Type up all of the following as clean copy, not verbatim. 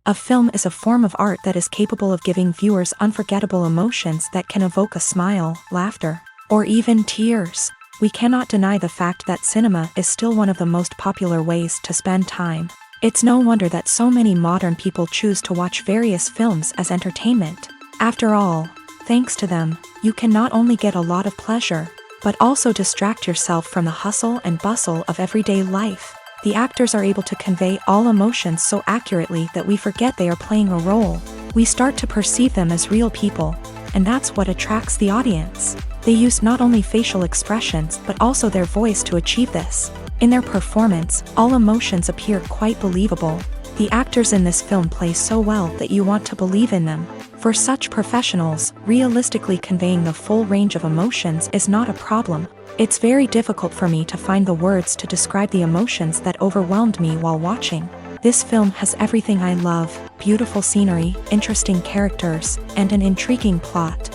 A film is a form of art that is capable of giving viewers unforgettable emotions that can evoke a smile, laughter, or even tears. We cannot deny the fact that cinema is still one of the most popular ways to spend time. It's no wonder that so many modern people choose to watch various films as entertainment. After all, thanks to them, you can not only get a lot of pleasure, but also distract yourself from the hustle and bustle of everyday life. The actors are able to convey all emotions so accurately that we forget they are playing a role. We start to perceive them as real people, and that's what attracts the audience. They use not only facial expressions but also their voice to achieve this. In their performance, all emotions appear quite believable. The actors in this film play so well that you want to believe in them. For such professionals, realistically conveying the full range of emotions is not a problem. It's very difficult for me to find the words to describe the emotions that overwhelmed me while watching. This film has everything I love: beautiful scenery, interesting characters, and an intriguing plot.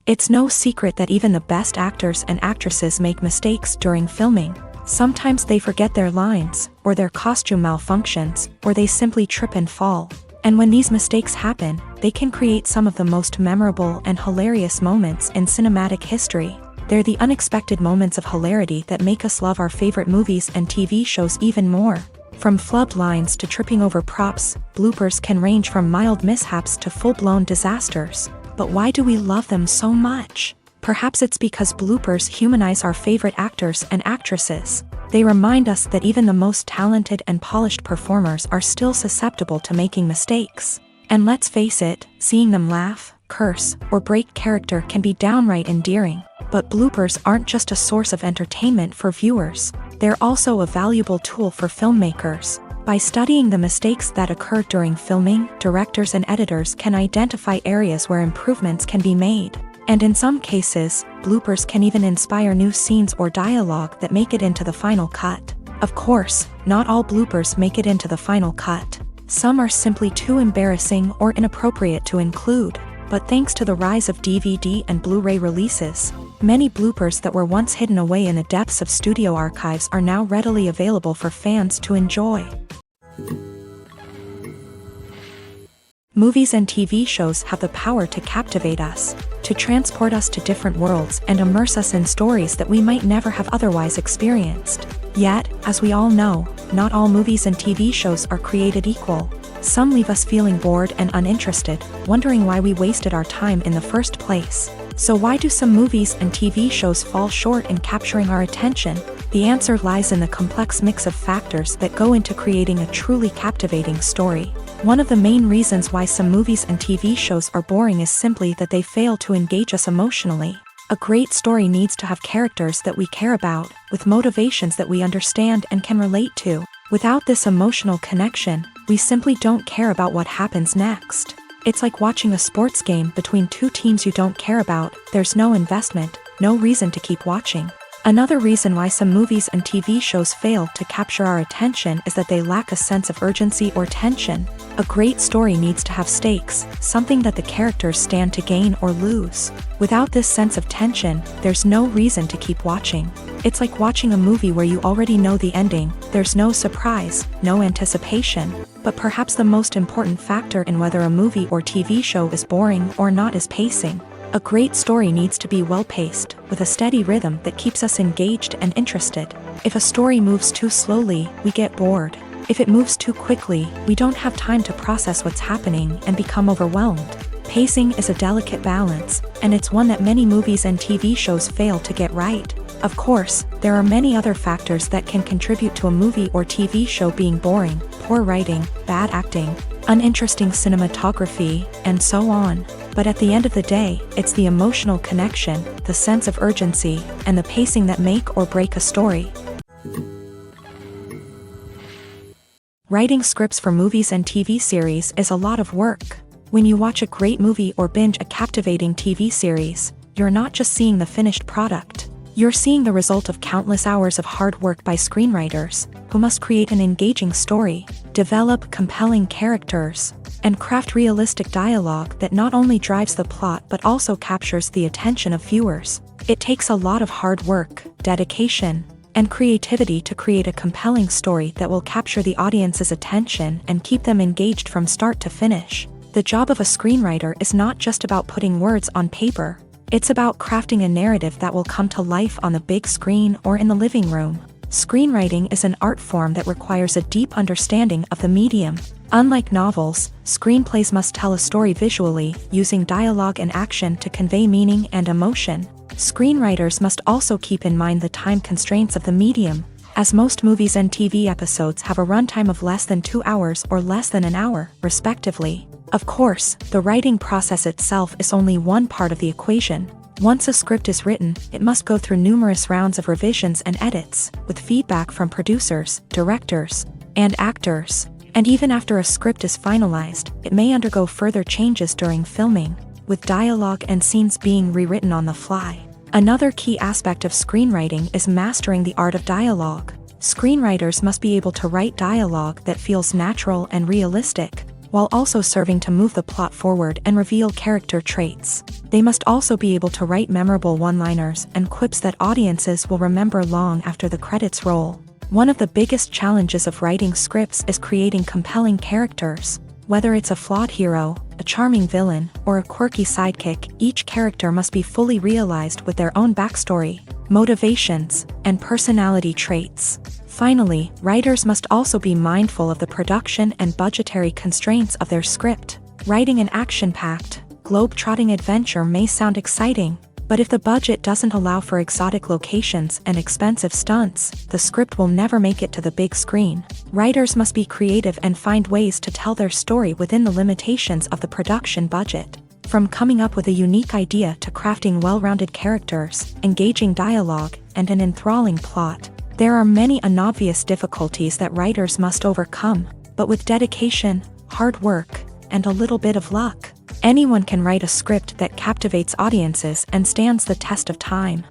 It's no secret that even the best actors and actresses make mistakes during filming. Sometimes they forget their lines, or their costume malfunctions, or they simply trip and fall. And when these mistakes happen, they can create some of the most memorable and hilarious moments in cinematic history. They're the unexpected moments of hilarity that make us love our favorite movies and TV shows even more. From flubbed lines to tripping over props, bloopers can range from mild mishaps to full-blown disasters. But why do we love them so much? Perhaps it's because bloopers humanize our favorite actors and actresses. They remind us that even the most talented and polished performers are still susceptible to making mistakes. And let's face it, seeing them laugh, curse, or break character can be downright endearing. But bloopers aren't just a source of entertainment for viewers. They're also a valuable tool for filmmakers. By studying the mistakes that occur during filming, directors and editors can identify areas where improvements can be made. And in some cases, bloopers can even inspire new scenes or dialogue that make it into the final cut. Of course, not all bloopers make it into the final cut. Some are simply too embarrassing or inappropriate to include. But thanks to the rise of DVD and Blu-ray releases, many bloopers that were once hidden away in the depths of studio archives are now readily available for fans to enjoy. Movies and TV shows have the power to captivate us, to transport us to different worlds and immerse us in stories that we might never have otherwise experienced. Yet, as we all know, not all movies and TV shows are created equal. Some leave us feeling bored and uninterested, wondering why we wasted our time in the first place. So why do some movies and TV shows fall short in capturing our attention? The answer lies in the complex mix of factors that go into creating a truly captivating story. One of the main reasons why some movies and TV shows are boring is simply that they fail to engage us emotionally. A great story needs to have characters that we care about, with motivations that we understand and can relate to. Without this emotional connection, we simply don't care about what happens next. It's like watching a sports game between two teams you don't care about. There's no investment, no reason to keep watching. Another reason why some movies and TV shows fail to capture our attention is that they lack a sense of urgency or tension. A great story needs to have stakes, something that the characters stand to gain or lose. Without this sense of tension, there's no reason to keep watching. It's like watching a movie where you already know the ending. There's no surprise, no anticipation. But perhaps the most important factor in whether a movie or TV show is boring or not is pacing. A great story needs to be well-paced, with a steady rhythm that keeps us engaged and interested. If a story moves too slowly, we get bored. If it moves too quickly, we don't have time to process what's happening and become overwhelmed. Pacing is a delicate balance, and it's one that many movies and TV shows fail to get right. Of course, there are many other factors that can contribute to a movie or TV show being boring: poor writing, bad acting, uninteresting cinematography, and so on. But at the end of the day, it's the emotional connection, the sense of urgency, and the pacing that make or break a story. Writing scripts for movies and TV series is a lot of work. When you watch a great movie or binge a captivating TV series, you're not just seeing the finished product. You're seeing the result of countless hours of hard work by screenwriters, who must create an engaging story, develop compelling characters, and craft realistic dialogue that not only drives the plot but also captures the attention of viewers. It takes a lot of hard work, dedication, and creativity to create a compelling story that will capture the audience's attention and keep them engaged from start to finish. The job of a screenwriter is not just about putting words on paper. It's about crafting a narrative that will come to life on the big screen or in the living room. Screenwriting is an art form that requires a deep understanding of the medium. Unlike novels, screenplays must tell a story visually, using dialogue and action to convey meaning and emotion. Screenwriters must also keep in mind the time constraints of the medium, as most movies and TV episodes have a runtime of less than 2 hours or less than an hour, respectively. Of course, the writing process itself is only one part of the equation. Once a script is written, it must go through numerous rounds of revisions and edits, with feedback from producers, directors, and actors. And even after a script is finalized, it may undergo further changes during filming, with dialogue and scenes being rewritten on the fly. Another key aspect of screenwriting is mastering the art of dialogue. Screenwriters must be able to write dialogue that feels natural and realistic, while also serving to move the plot forward and reveal character traits. They must also be able to write memorable one-liners and quips that audiences will remember long after the credits roll. One of the biggest challenges of writing scripts is creating compelling characters. Whether it's a flawed hero, a charming villain, or a quirky sidekick, each character must be fully realized with their own backstory, motivations, and personality traits. Finally, writers must also be mindful of the production and budgetary constraints of their script. Writing an action-packed, globe-trotting adventure may sound exciting, but if the budget doesn't allow for exotic locations and expensive stunts, the script will never make it to the big screen. Writers must be creative and find ways to tell their story within the limitations of the production budget. From coming up with a unique idea to crafting well-rounded characters, engaging dialogue, and an enthralling plot, there are many unobvious difficulties that writers must overcome, but with dedication, hard work, and a little bit of luck, anyone can write a script that captivates audiences and stands the test of time.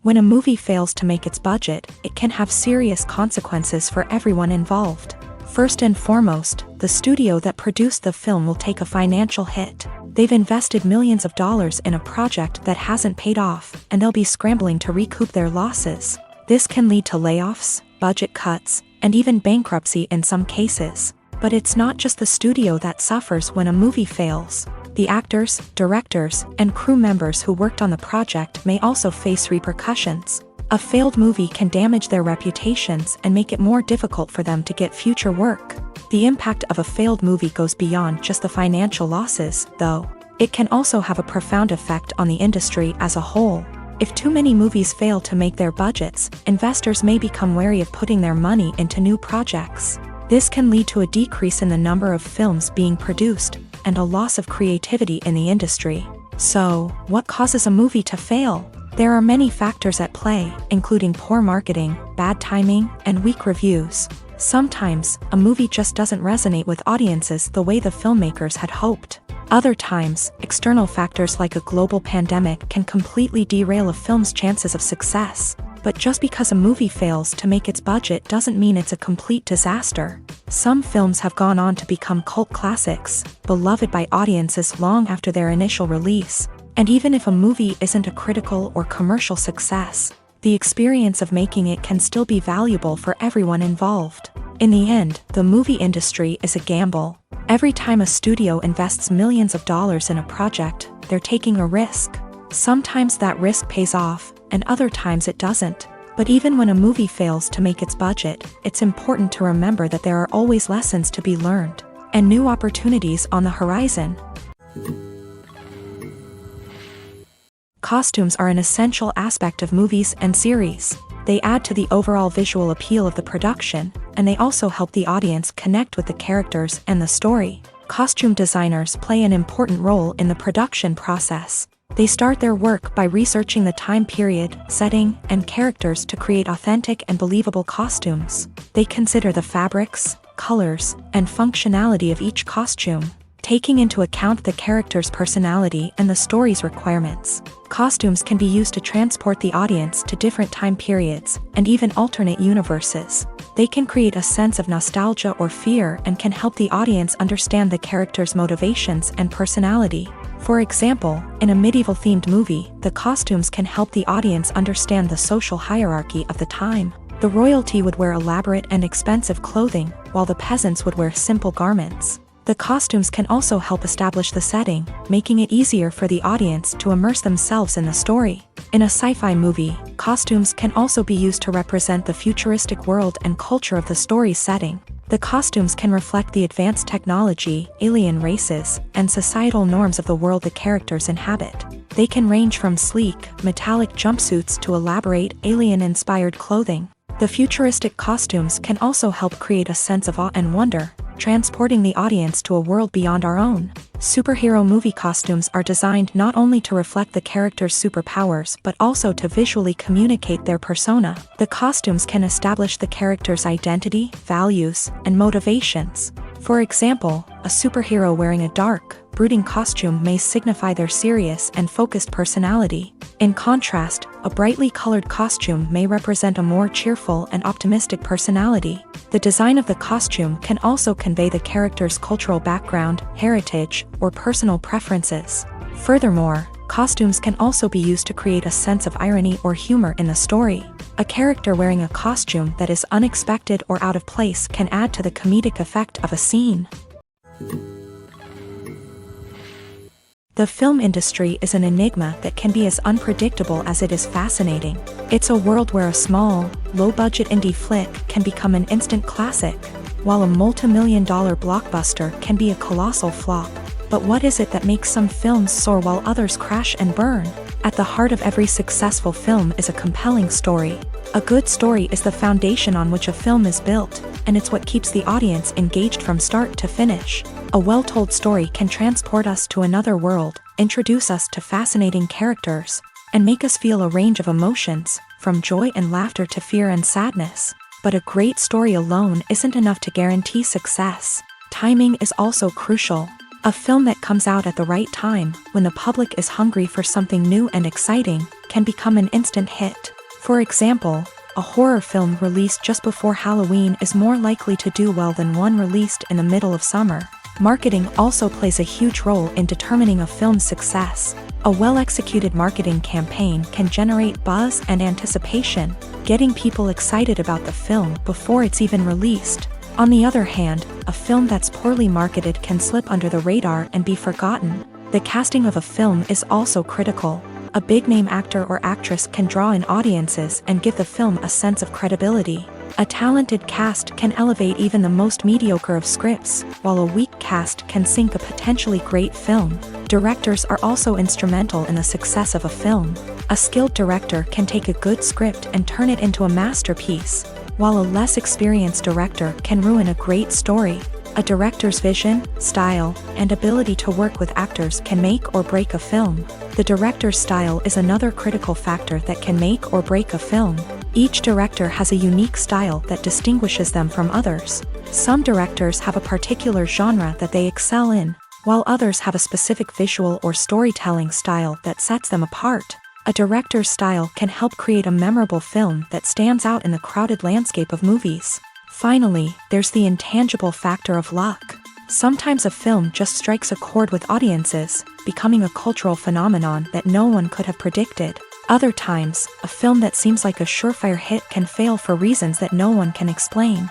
When a movie fails to make its budget, it can have serious consequences for everyone involved. First and foremost, the studio that produced the film will take a financial hit. They've invested millions of dollars in a project that hasn't paid off, and they'll be scrambling to recoup their losses. This can lead to layoffs, budget cuts, and even bankruptcy in some cases. But it's not just the studio that suffers when a movie fails. The actors, directors, and crew members who worked on the project may also face repercussions. A failed movie can damage their reputations and make it more difficult for them to get future work. The impact of a failed movie goes beyond just the financial losses, though. It can also have a profound effect on the industry as a whole. If too many movies fail to make their budgets, investors may become wary of putting their money into new projects. This can lead to a decrease in the number of films being produced, and a loss of creativity in the industry. So, what causes a movie to fail? There are many factors at play, including poor marketing, bad timing, and weak reviews. Sometimes, a movie just doesn't resonate with audiences the way the filmmakers had hoped. Other times, external factors like a global pandemic can completely derail a film's chances of success. But just because a movie fails to make its budget doesn't mean it's a complete disaster. Some films have gone on to become cult classics, beloved by audiences long after their initial release. And even if a movie isn't a critical or commercial success, the experience of making it can still be valuable for everyone involved. In the end, the movie industry is a gamble. Every time a studio invests millions of dollars in a project, they're taking a risk. Sometimes that risk pays off, and other times it doesn't. But even when a movie fails to make its budget, it's important to remember that there are always lessons to be learned, and new opportunities on the horizon. Costumes are an essential aspect of movies and series. They add to the overall visual appeal of the production, and they also help the audience connect with the characters and the story. Costume designers play an important role in the production process. They start their work by researching the time period, setting, and characters to create authentic and believable costumes. They consider the fabrics, colors, and functionality of each costume, taking into account the character's personality and the story's requirements. Costumes can be used to transport the audience to different time periods, and even alternate universes. They can create a sense of nostalgia or fear and can help the audience understand the character's motivations and personality. For example, in a medieval-themed movie, the costumes can help the audience understand the social hierarchy of the time. The royalty would wear elaborate and expensive clothing, while the peasants would wear simple garments. The costumes can also help establish the setting, making it easier for the audience to immerse themselves in the story. In a sci-fi movie, costumes can also be used to represent the futuristic world and culture of the story's setting. The costumes can reflect the advanced technology, alien races, and societal norms of the world the characters inhabit. They can range from sleek, metallic jumpsuits to elaborate, alien-inspired clothing. The futuristic costumes can also help create a sense of awe and wonder, transporting the audience to a world beyond our own. Superhero movie costumes are designed not only to reflect the character's superpowers but also to visually communicate their persona. The costumes can establish the character's identity, values, and motivations. For example, a superhero wearing a dark, brooding costume may signify their serious and focused personality. In contrast, a brightly colored costume may represent a more cheerful and optimistic personality. The design of the costume can also convey the character's cultural background, heritage, or personal preferences. Furthermore, costumes can also be used to create a sense of irony or humor in the story. A character wearing a costume that is unexpected or out of place can add to the comedic effect of a scene. The film industry is an enigma that can be as unpredictable as it is fascinating. It's a world where a small, low-budget indie flick can become an instant classic, while a multi-million-dollar blockbuster can be a colossal flop. But what is it that makes some films soar while others crash and burn? At the heart of every successful film is a compelling story. A good story is the foundation on which a film is built, and it's what keeps the audience engaged from start to finish. A well-told story can transport us to another world, introduce us to fascinating characters, and make us feel a range of emotions, from joy and laughter to fear and sadness. But a great story alone isn't enough to guarantee success. Timing is also crucial. A film that comes out at the right time, when the public is hungry for something new and exciting, can become an instant hit. For example, a horror film released just before Halloween is more likely to do well than one released in the middle of summer. Marketing also plays a huge role in determining a film's success. A well-executed marketing campaign can generate buzz and anticipation, getting people excited about the film before it's even released. On the other hand, a film that's poorly marketed can slip under the radar and be forgotten. The casting of a film is also critical. A big-name actor or actress can draw in audiences and give the film a sense of credibility. A talented cast can elevate even the most mediocre of scripts, while a weak cast can sink a potentially great film. Directors are also instrumental in the success of a film. A skilled director can take a good script and turn it into a masterpiece, while a less experienced director can ruin a great story. A director's vision, style, and ability to work with actors can make or break a film. The director's style is another critical factor that can make or break a film. Each director has a unique style that distinguishes them from others. Some directors have a particular genre that they excel in, while others have a specific visual or storytelling style that sets them apart. A director's style can help create a memorable film that stands out in the crowded landscape of movies. Finally, there's the intangible factor of luck. Sometimes a film just strikes a chord with audiences, becoming a cultural phenomenon that no one could have predicted. Other times, a film that seems like a surefire hit can fail for reasons that no one can explain.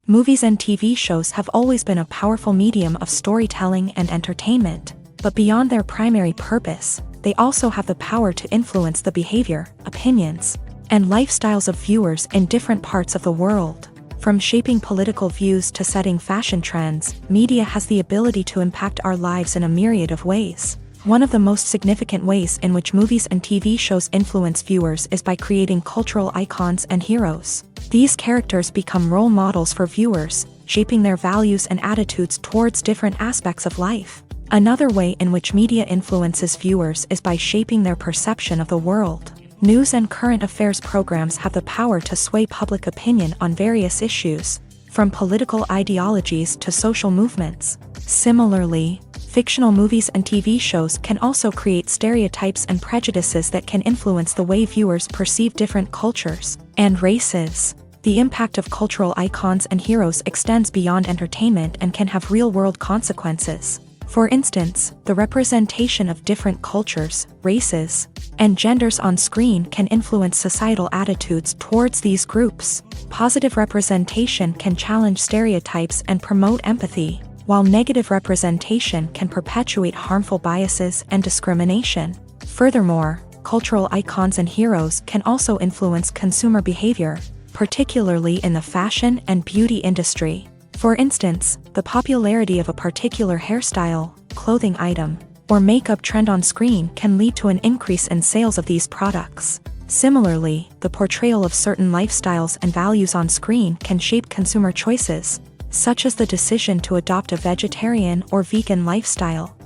Movies and TV shows have always been a powerful medium of storytelling and entertainment. But beyond their primary purpose, they also have the power to influence the behavior, opinions, and lifestyles of viewers in different parts of the world. From shaping political views to setting fashion trends, media has the ability to impact our lives in a myriad of ways. One of the most significant ways in which movies and TV shows influence viewers is by creating cultural icons and heroes. These characters become role models for viewers, shaping their values and attitudes towards different aspects of life. Another way in which media influences viewers is by shaping their perception of the world. News and current affairs programs have the power to sway public opinion on various issues, from political ideologies to social movements. Similarly, fictional movies and TV shows can also create stereotypes and prejudices that can influence the way viewers perceive different cultures and races. The impact of cultural icons and heroes extends beyond entertainment and can have real-world consequences. For instance, the representation of different cultures, races, and genders on screen can influence societal attitudes towards these groups. Positive representation can challenge stereotypes and promote empathy, while negative representation can perpetuate harmful biases and discrimination. Furthermore, cultural icons and heroes can also influence consumer behavior, particularly in the fashion and beauty industry. For instance, the popularity of a particular hairstyle, clothing item, or makeup trend on screen can lead to an increase in sales of these products. Similarly, the portrayal of certain lifestyles and values on screen can shape consumer choices, such as the decision to adopt a vegetarian or vegan lifestyle.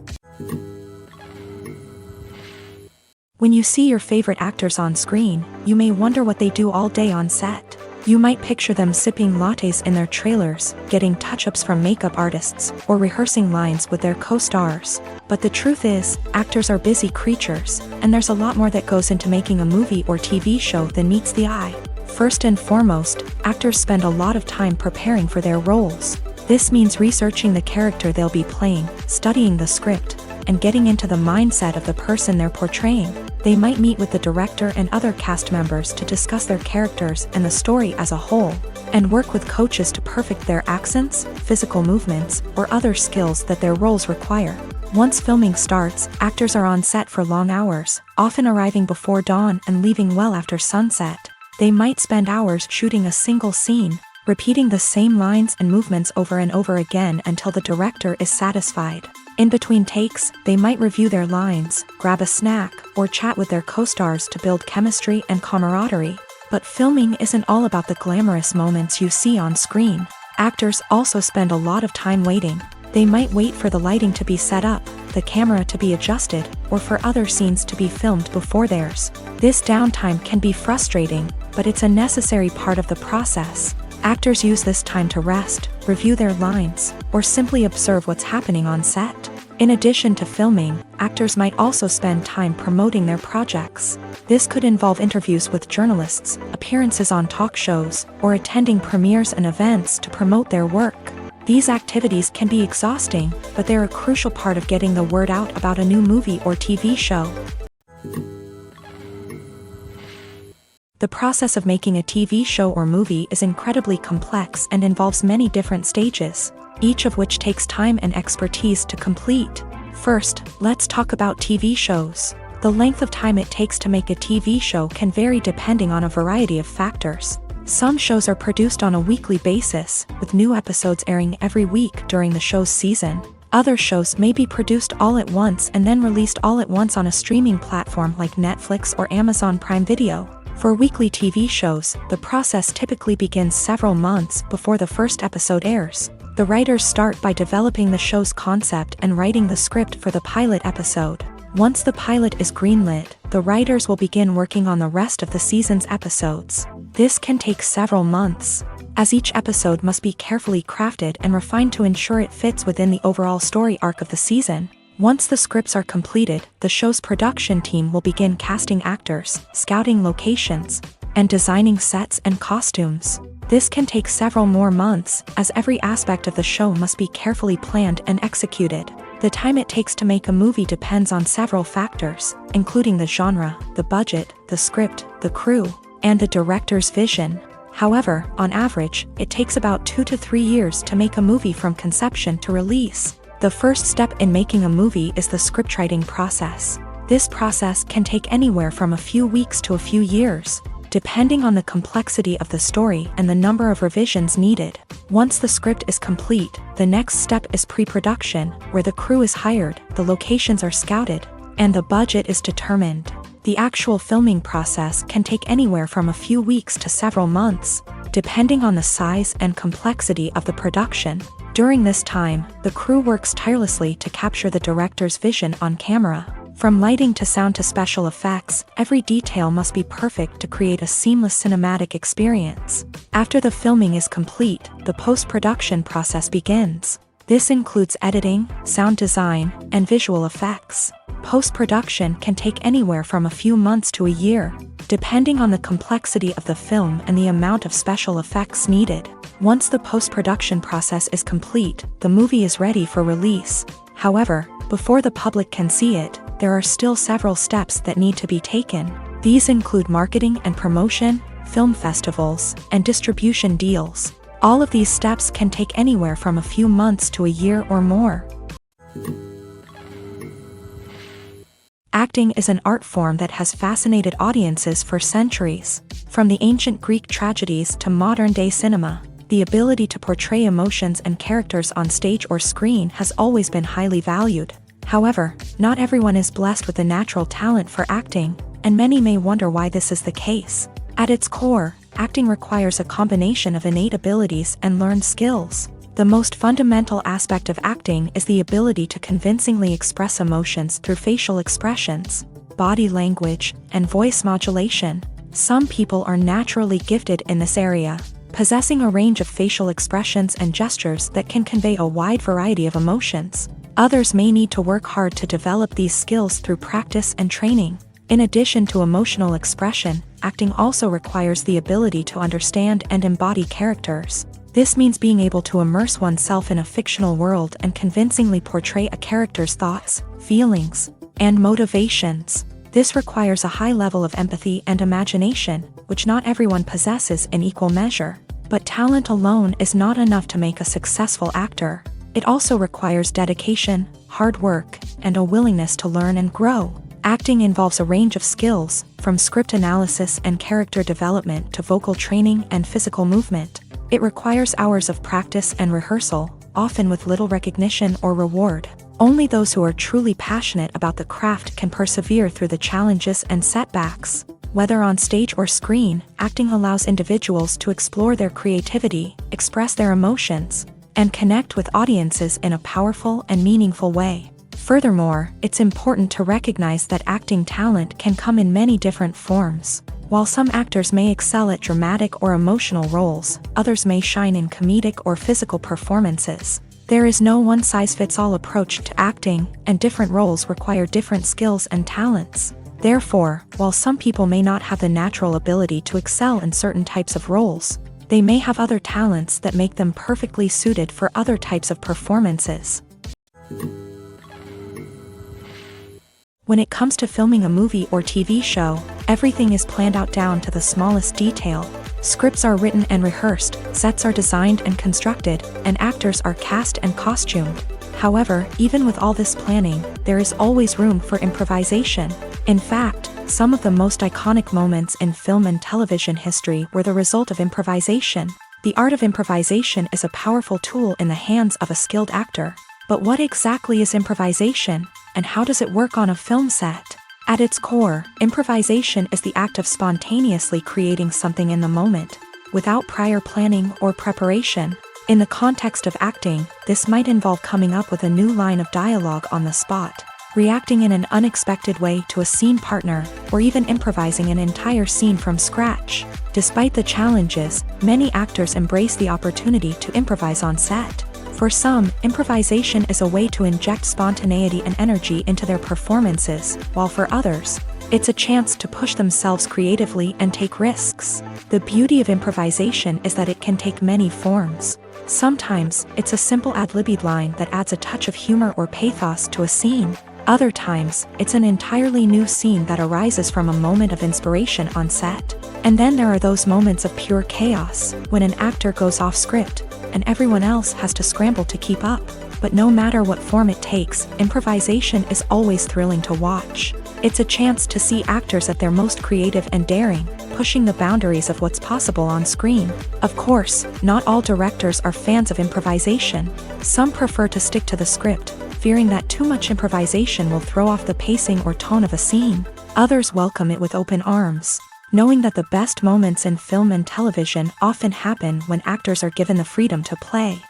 When you see your favorite actors on screen, you may wonder what they do all day on set. You might picture them sipping lattes in their trailers, getting touch-ups from makeup artists, or rehearsing lines with their co-stars. But the truth is, actors are busy creatures, and there's a lot more that goes into making a movie or TV show than meets the eye. First and foremost, actors spend a lot of time preparing for their roles. This means researching the character they'll be playing, studying the script, and getting into the mindset of the person they're portraying. They might meet with the director and other cast members to discuss their characters and the story as a whole, and work with coaches to perfect their accents, physical movements, or other skills that their roles require. Once filming starts, actors are on set for long hours, often arriving before dawn and leaving well after sunset. They might spend hours shooting a single scene, repeating the same lines and movements over and over again until the director is satisfied. In between takes, they might review their lines, grab a snack, or chat with their co-stars to build chemistry and camaraderie. But filming isn't all about the glamorous moments you see on screen. Actors also spend a lot of time waiting. They might wait for the lighting to be set up, the camera to be adjusted, or for other scenes to be filmed before theirs. This downtime can be frustrating, but it's a necessary part of the process. Actors use this time to rest, review their lines, or simply observe what's happening on set. In addition to filming, actors might also spend time promoting their projects. This could involve interviews with journalists, appearances on talk shows, or attending premieres and events to promote their work. These activities can be exhausting, but they're a crucial part of getting the word out about a new movie or TV show. The process of making a TV show or movie is incredibly complex and involves many different stages, each of which takes time and expertise to complete. First, let's talk about TV shows. The length of time it takes to make a TV show can vary depending on a variety of factors. Some shows are produced on a weekly basis, with new episodes airing every week during the show's season. Other shows may be produced all at once and then released all at once on a streaming platform like Netflix or Amazon Prime Video. For weekly TV shows, the process typically begins several months before the first episode airs. The writers start by developing the show's concept and writing the script for the pilot episode. Once the pilot is greenlit, the writers will begin working on the rest of the season's episodes. This can take several months, as each episode must be carefully crafted and refined to ensure it fits within the overall story arc of the season. Once the scripts are completed, the show's production team will begin casting actors, scouting locations, and designing sets and costumes. This can take several more months, as every aspect of the show must be carefully planned and executed. The time it takes to make a movie depends on several factors, including the genre, the budget, the script, the crew, and the director's vision. However, on average, it takes about 2 to 3 years to make a movie from conception to release. The first step in making a movie is the scriptwriting process. This process can take anywhere from a few weeks to a few years, depending on the complexity of the story and the number of revisions needed. Once the script is complete, the next step is pre-production, where the crew is hired, the locations are scouted, and the budget is determined. The actual filming process can take anywhere from a few weeks to several months, depending on the size and complexity of the production. During this time, the crew works tirelessly to capture the director's vision on camera. From lighting to sound to special effects, every detail must be perfect to create a seamless cinematic experience. After the filming is complete, the post-production process begins. This includes editing, sound design, and visual effects. Post-production can take anywhere from a few months to a year, depending on the complexity of the film and the amount of special effects needed. Once the post-production process is complete, the movie is ready for release. However, before the public can see it, there are still several steps that need to be taken. These include marketing and promotion, film festivals, and distribution deals. All of these steps can take anywhere from a few months to a year or more. Acting is an art form that has fascinated audiences for centuries. From the ancient Greek tragedies to modern-day cinema, the ability to portray emotions and characters on stage or screen has always been highly valued. However, not everyone is blessed with the natural talent for acting, and many may wonder why this is the case. At its core, acting requires a combination of innate abilities and learned skills. The most fundamental aspect of acting is the ability to convincingly express emotions through facial expressions, body language, and voice modulation. Some people are naturally gifted in this area, possessing a range of facial expressions and gestures that can convey a wide variety of emotions. Others may need to work hard to develop these skills through practice and training. In addition to emotional expression, acting also requires the ability to understand and embody characters. This means being able to immerse oneself in a fictional world and convincingly portray a character's thoughts, feelings, and motivations. This requires a high level of empathy and imagination, which not everyone possesses in equal measure. But talent alone is not enough to make a successful actor. It also requires dedication, hard work, and a willingness to learn and grow. Acting involves a range of skills, from script analysis and character development to vocal training and physical movement. It requires hours of practice and rehearsal, often with little recognition or reward. Only those who are truly passionate about the craft can persevere through the challenges and setbacks. Whether on stage or screen, acting allows individuals to explore their creativity, express their emotions, and connect with audiences in a powerful and meaningful way. Furthermore, it's important to recognize that acting talent can come in many different forms. While some actors may excel at dramatic or emotional roles, others may shine in comedic or physical performances. There is no one-size-fits-all approach to acting, and different roles require different skills and talents. Therefore, while some people may not have the natural ability to excel in certain types of roles, they may have other talents that make them perfectly suited for other types of performances. When it comes to filming a movie or TV show, everything is planned out down to the smallest detail. Scripts are written and rehearsed, sets are designed and constructed, and actors are cast and costumed. However, even with all this planning, there is always room for improvisation. In fact, some of the most iconic moments in film and television history were the result of improvisation. The art of improvisation is a powerful tool in the hands of a skilled actor. But what exactly is improvisation, and how does it work on a film set? At its core, improvisation is the act of spontaneously creating something in the moment, without prior planning or preparation. In the context of acting, this might involve coming up with a new line of dialogue on the spot, reacting in an unexpected way to a scene partner, or even improvising an entire scene from scratch. Despite the challenges, many actors embrace the opportunity to improvise on set. For some, improvisation is a way to inject spontaneity and energy into their performances, while for others, it's a chance to push themselves creatively and take risks. The beauty of improvisation is that it can take many forms. Sometimes, it's a simple ad-libbed line that adds a touch of humor or pathos to a scene. Other times, it's an entirely new scene that arises from a moment of inspiration on set. And then there are those moments of pure chaos, when an actor goes off script, and everyone else has to scramble to keep up. But no matter what form it takes, improvisation is always thrilling to watch. It's a chance to see actors at their most creative and daring, pushing the boundaries of what's possible on screen. Of course, not all directors are fans of improvisation. Some prefer to stick to the script, fearing that too much improvisation will throw off the pacing or tone of a scene. Others welcome it with open arms, knowing that the best moments in film and television often happen when actors are given the freedom to play.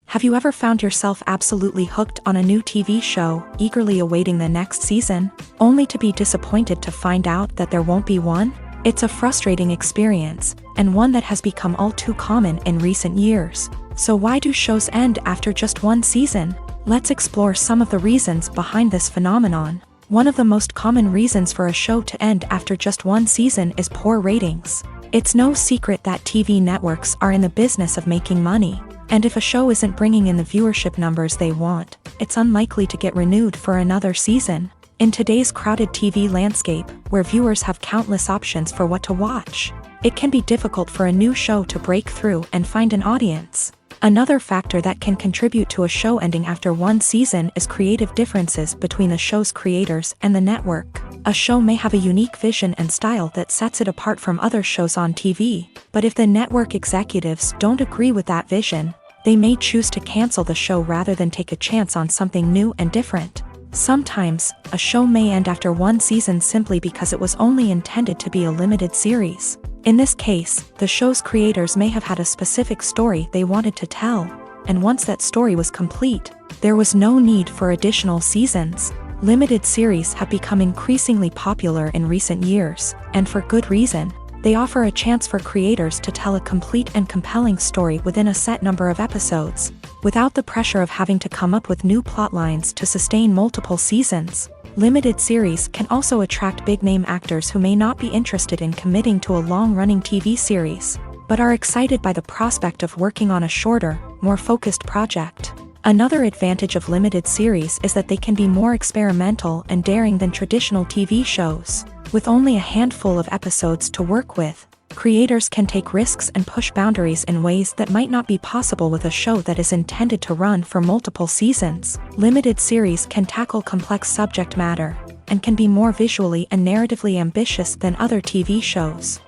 Have you ever found yourself absolutely hooked on a new TV show, eagerly awaiting the next season, only to be disappointed to find out that there won't be one? It's a frustrating experience, and one that has become all too common in recent years. So why do shows end after just one season? Let's explore some of the reasons behind this phenomenon. One of the most common reasons for a show to end after just one season is poor ratings. It's no secret that TV networks are in the business of making money, and if a show isn't bringing in the viewership numbers they want, it's unlikely to get renewed for another season. In today's crowded TV landscape, where viewers have countless options for what to watch, it can be difficult for a new show to break through and find an audience. Another factor that can contribute to a show ending after one season is creative differences between the show's creators and the network. A show may have a unique vision and style that sets it apart from other shows on TV, but if the network executives don't agree with that vision, they may choose to cancel the show rather than take a chance on something new and different. Sometimes, a show may end after one season simply because it was only intended to be a limited series. In this case, the show's creators may have had a specific story they wanted to tell, and once that story was complete, there was no need for additional seasons. Limited series have become increasingly popular in recent years, and for good reason. They offer a chance for creators to tell a complete and compelling story within a set number of episodes, without the pressure of having to come up with new plotlines to sustain multiple seasons. Limited series can also attract big-name actors who may not be interested in committing to a long-running TV series, but are excited by the prospect of working on a shorter, more focused project. Another advantage of limited series is that they can be more experimental and daring than traditional TV shows. With only a handful of episodes to work with, creators can take risks and push boundaries in ways that might not be possible with a show that is intended to run for multiple seasons. Limited series can tackle complex subject matter, and can be more visually and narratively ambitious than other TV shows.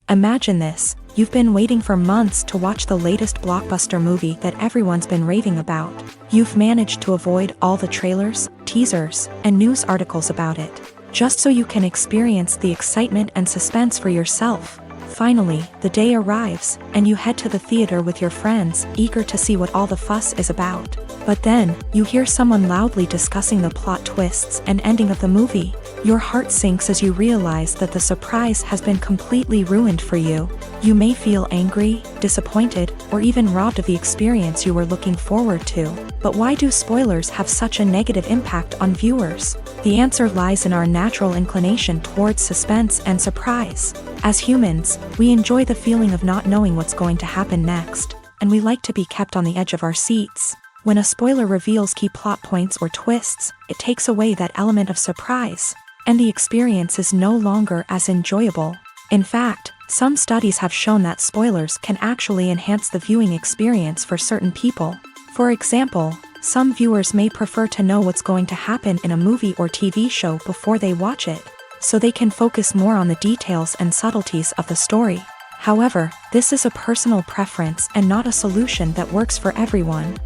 Imagine this: you've been waiting for months to watch the latest blockbuster movie that everyone's been raving about. You've managed to avoid all the trailers, teasers, and news articles about it, just so you can experience the excitement and suspense for yourself. Finally, the day arrives, and you head to the theater with your friends, eager to see what all the fuss is about. But then, you hear someone loudly discussing the plot twists and ending of the movie. Your heart sinks as you realize that the surprise has been completely ruined for you. You may feel angry, disappointed, or even robbed of the experience you were looking forward to. But why do spoilers have such a negative impact on viewers? The answer lies in our natural inclination towards suspense and surprise. As humans, we enjoy the feeling of not knowing what's going to happen next, and we like to be kept on the edge of our seats. When a spoiler reveals key plot points or twists, it takes away that element of surprise, and the experience is no longer as enjoyable. In fact, some studies have shown that spoilers can actually enhance the viewing experience for certain people. For example, some viewers may prefer to know what's going to happen in a movie or TV show before they watch it, so they can focus more on the details and subtleties of the story. However, this is a personal preference and not a solution that works for everyone.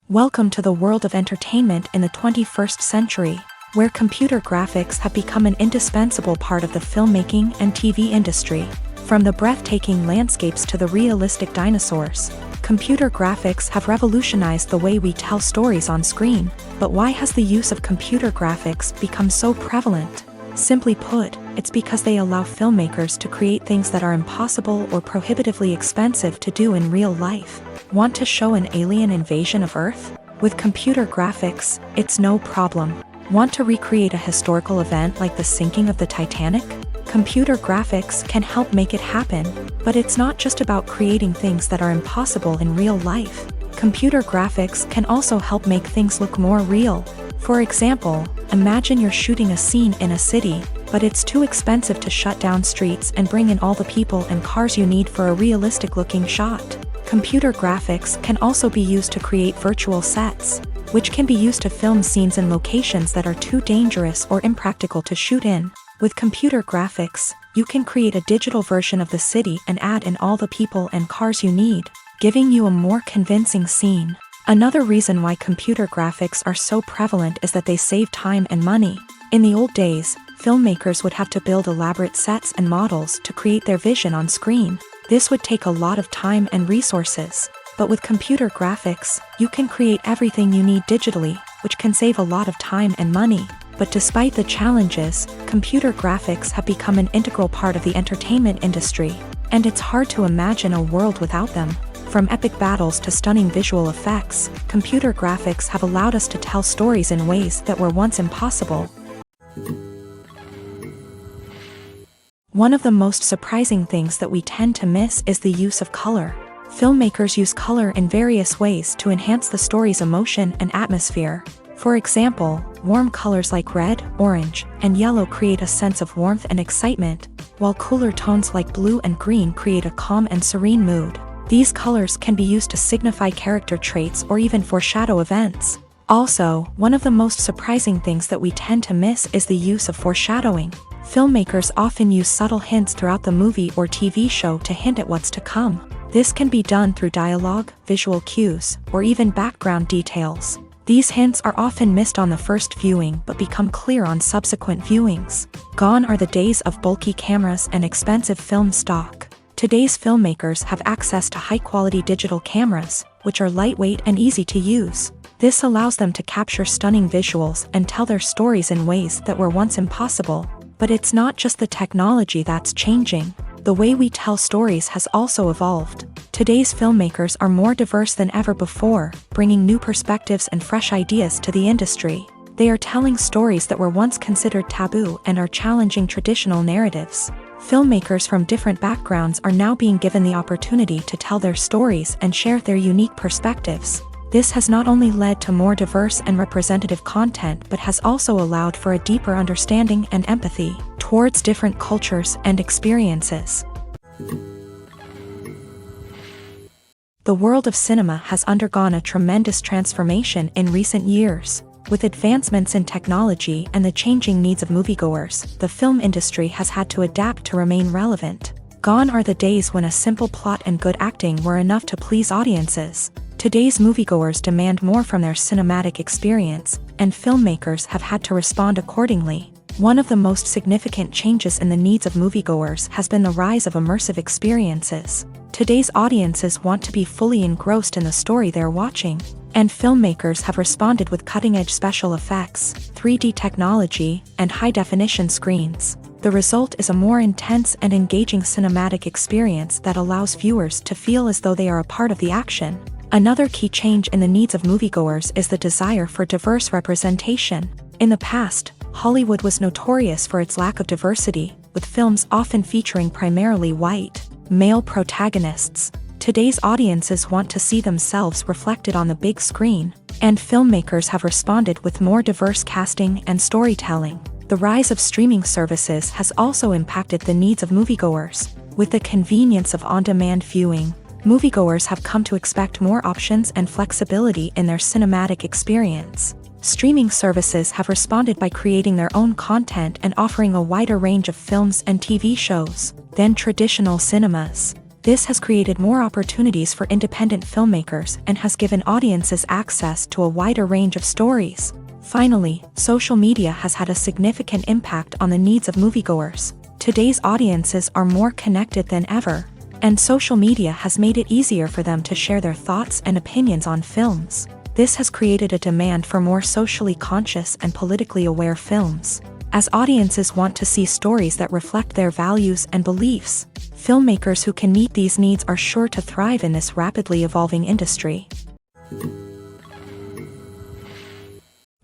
Welcome to the world of entertainment in the 21st century, where computer graphics have become an indispensable part of the filmmaking and TV industry. From the breathtaking landscapes to the realistic dinosaurs, computer graphics have revolutionized the way we tell stories on screen. But why has the use of computer graphics become so prevalent? Simply put, it's because they allow filmmakers to create things that are impossible or prohibitively expensive to do in real life. Want to show an alien invasion of Earth? With computer graphics, it's no problem. Want to recreate a historical event like the sinking of the Titanic? Computer graphics can help make it happen, but it's not just about creating things that are impossible in real life. Computer graphics can also help make things look more real. For example, imagine you're shooting a scene in a city, but it's too expensive to shut down streets and bring in all the people and cars you need for a realistic-looking shot. Computer graphics can also be used to create virtual sets, which can be used to film scenes in locations that are too dangerous or impractical to shoot in. With computer graphics, you can create a digital version of the city and add in all the people and cars you need, giving you a more convincing scene. Another reason why computer graphics are so prevalent is that they save time and money. In the old days, filmmakers would have to build elaborate sets and models to create their vision on screen. This would take a lot of time and resources. But with computer graphics, you can create everything you need digitally, which can save a lot of time and money. But despite the challenges, computer graphics have become an integral part of the entertainment industry, and it's hard to imagine a world without them. From epic battles to stunning visual effects, computer graphics have allowed us to tell stories in ways that were once impossible. One of the most surprising things that we tend to miss is the use of color. Filmmakers use color in various ways to enhance the story's emotion and atmosphere. For example, warm colors like red, orange, and yellow create a sense of warmth and excitement, while cooler tones like blue and green create a calm and serene mood. These colors can be used to signify character traits or even foreshadow events. Also, one of the most surprising things that we tend to miss is the use of foreshadowing. Filmmakers often use subtle hints throughout the movie or TV show to hint at what's to come. This can be done through dialogue, visual cues, or even background details. These hints are often missed on the first viewing but become clear on subsequent viewings. Gone are the days of bulky cameras and expensive film stock. Today's filmmakers have access to high-quality digital cameras, which are lightweight and easy to use. This allows them to capture stunning visuals and tell their stories in ways that were once impossible. But it's not just the technology that's changing. The way we tell stories has also evolved. Today's filmmakers are more diverse than ever before, bringing new perspectives and fresh ideas to the industry. They are telling stories that were once considered taboo and are challenging traditional narratives. Filmmakers from different backgrounds are now being given the opportunity to tell their stories and share their unique perspectives. This has not only led to more diverse and representative content but has also allowed for a deeper understanding and empathy towards different cultures and experiences. The world of cinema has undergone a tremendous transformation in recent years. With advancements in technology and the changing needs of moviegoers, the film industry has had to adapt to remain relevant. Gone are the days when a simple plot and good acting were enough to please audiences. Today's moviegoers demand more from their cinematic experience, and filmmakers have had to respond accordingly. One of the most significant changes in the needs of moviegoers has been the rise of immersive experiences. Today's audiences want to be fully engrossed in the story they're watching, and filmmakers have responded with cutting-edge special effects, 3D technology, and high-definition screens. The result is a more intense and engaging cinematic experience that allows viewers to feel as though they are a part of the action. Another key change in the needs of moviegoers is the desire for diverse representation. In the past, Hollywood was notorious for its lack of diversity, with films often featuring primarily white, male protagonists. Today's audiences want to see themselves reflected on the big screen, and filmmakers have responded with more diverse casting and storytelling. The rise of streaming services has also impacted the needs of moviegoers. With the convenience of on-demand viewing, moviegoers have come to expect more options and flexibility in their cinematic experience. Streaming services have responded by creating their own content and offering a wider range of films and TV shows than traditional cinemas. This has created more opportunities for independent filmmakers and has given audiences access to a wider range of stories. Finally, social media has had a significant impact on the needs of moviegoers. Today's audiences are more connected than ever, and social media has made it easier for them to share their thoughts and opinions on films. This has created a demand for more socially conscious and politically aware films. As audiences want to see stories that reflect their values and beliefs, filmmakers who can meet these needs are sure to thrive in this rapidly evolving industry.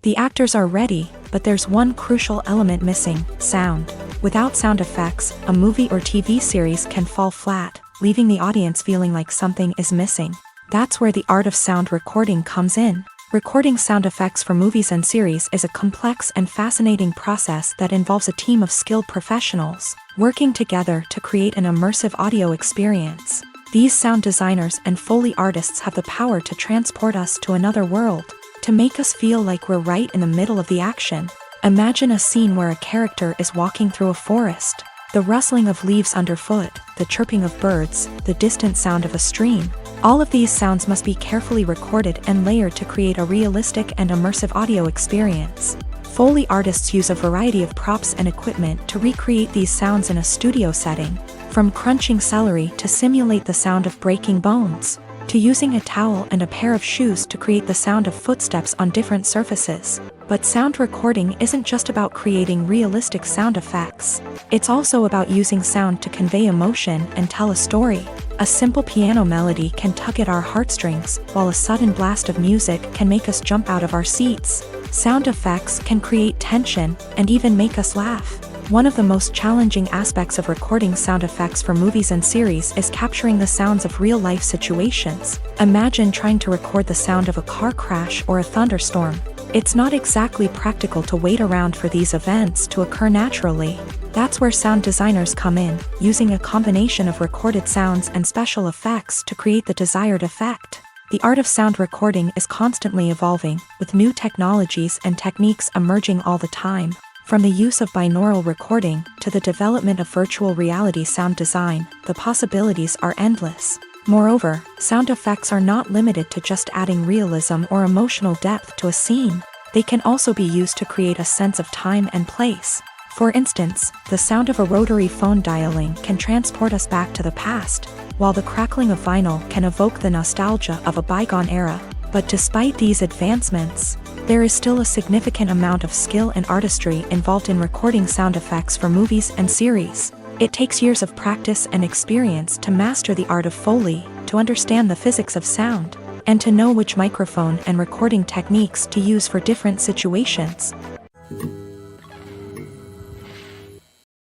The actors are ready, but there's one crucial element missing: sound. Without sound effects, a movie or TV series can fall flat, leaving the audience feeling like something is missing. That's where the art of sound recording comes in. Recording sound effects for movies and series is a complex and fascinating process that involves a team of skilled professionals working together to create an immersive audio experience. These sound designers and Foley artists have the power to transport us to another world, to make us feel like we're right in the middle of the action. Imagine a scene where a character is walking through a forest. The rustling of leaves underfoot, the chirping of birds, the distant sound of a stream. All of these sounds must be carefully recorded and layered to create a realistic and immersive audio experience. Foley artists use a variety of props and equipment to recreate these sounds in a studio setting, from crunching celery to simulate the sound of breaking bones. to using a towel and a pair of shoes to create the sound of footsteps on different surfaces. But sound recording isn't just about creating realistic sound effects. It's also about using sound to convey emotion and tell a story. A simple piano melody can tug at our heartstrings, while a sudden blast of music can make us jump out of our seats. Sound effects can create tension and even make us laugh. One of the most challenging aspects of recording sound effects for movies and series is capturing the sounds of real-life situations. Imagine trying to record the sound of a car crash or a thunderstorm. It's not exactly practical to wait around for these events to occur naturally. That's where sound designers come in, using a combination of recorded sounds and special effects to create the desired effect. The art of sound recording is constantly evolving, with new technologies and techniques emerging all the time. From the use of binaural recording to the development of virtual reality sound design, the possibilities are endless. Moreover, sound effects are not limited to just adding realism or emotional depth to a scene. They can also be used to create a sense of time and place. For instance, the sound of a rotary phone dialing can transport us back to the past, while the crackling of vinyl can evoke the nostalgia of a bygone era. But despite these advancements, there is still a significant amount of skill and artistry involved in recording sound effects for movies and series. It takes years of practice and experience to master the art of Foley, to understand the physics of sound, and to know which microphone and recording techniques to use for different situations.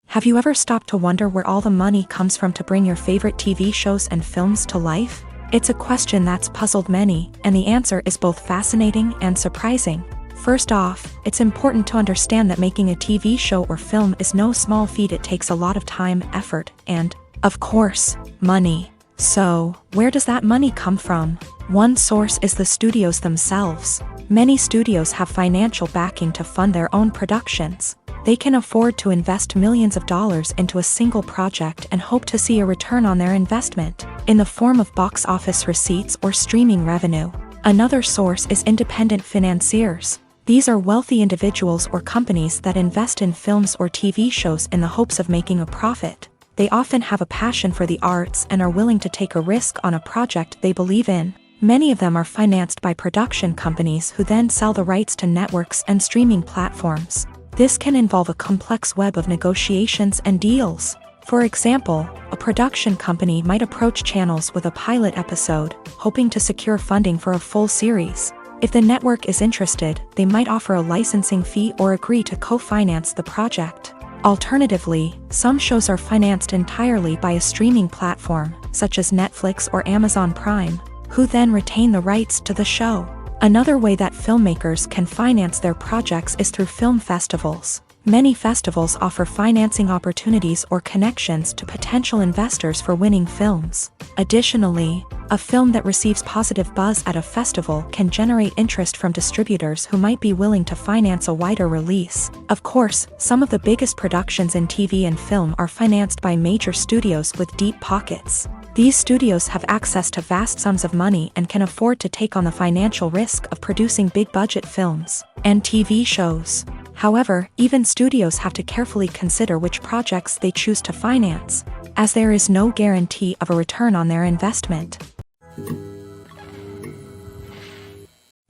Have you ever stopped to wonder where all the money comes from to bring your favorite TV shows and films to life? It's a question that's puzzled many, and the answer is both fascinating and surprising. First off, it's important to understand that making a TV show or film is no small feat. It takes a lot of time, effort, and, of course, money. So, where does that money come from? One source is the studios themselves. Many studios have financial backing to fund their own productions. They can afford to invest millions of dollars into a single project and hope to see a return on their investment, in the form of box office receipts or streaming revenue. Another source is independent financiers. These are wealthy individuals or companies that invest in films or TV shows in the hopes of making a profit. They often have a passion for the arts and are willing to take a risk on a project they believe in. Many of them are financed by production companies who then sell the rights to networks and streaming platforms. This can involve a complex web of negotiations and deals. For example, a production company might approach channels with a pilot episode, hoping to secure funding for a full series. If the network is interested, they might offer a licensing fee or agree to co-finance the project. Alternatively, some shows are financed entirely by a streaming platform, such as Netflix or Amazon Prime, who then retain the rights to the show. Another way that filmmakers can finance their projects is through film festivals. Many festivals offer financing opportunities or connections to potential investors for winning films. Additionally, a film that receives positive buzz at a festival can generate interest from distributors who might be willing to finance a wider release. Of course, some of the biggest productions in TV and film are financed by major studios with deep pockets. These studios have access to vast sums of money and can afford to take on the financial risk of producing big-budget films and TV shows. However, even studios have to carefully consider which projects they choose to finance, as there is no guarantee of a return on their investment.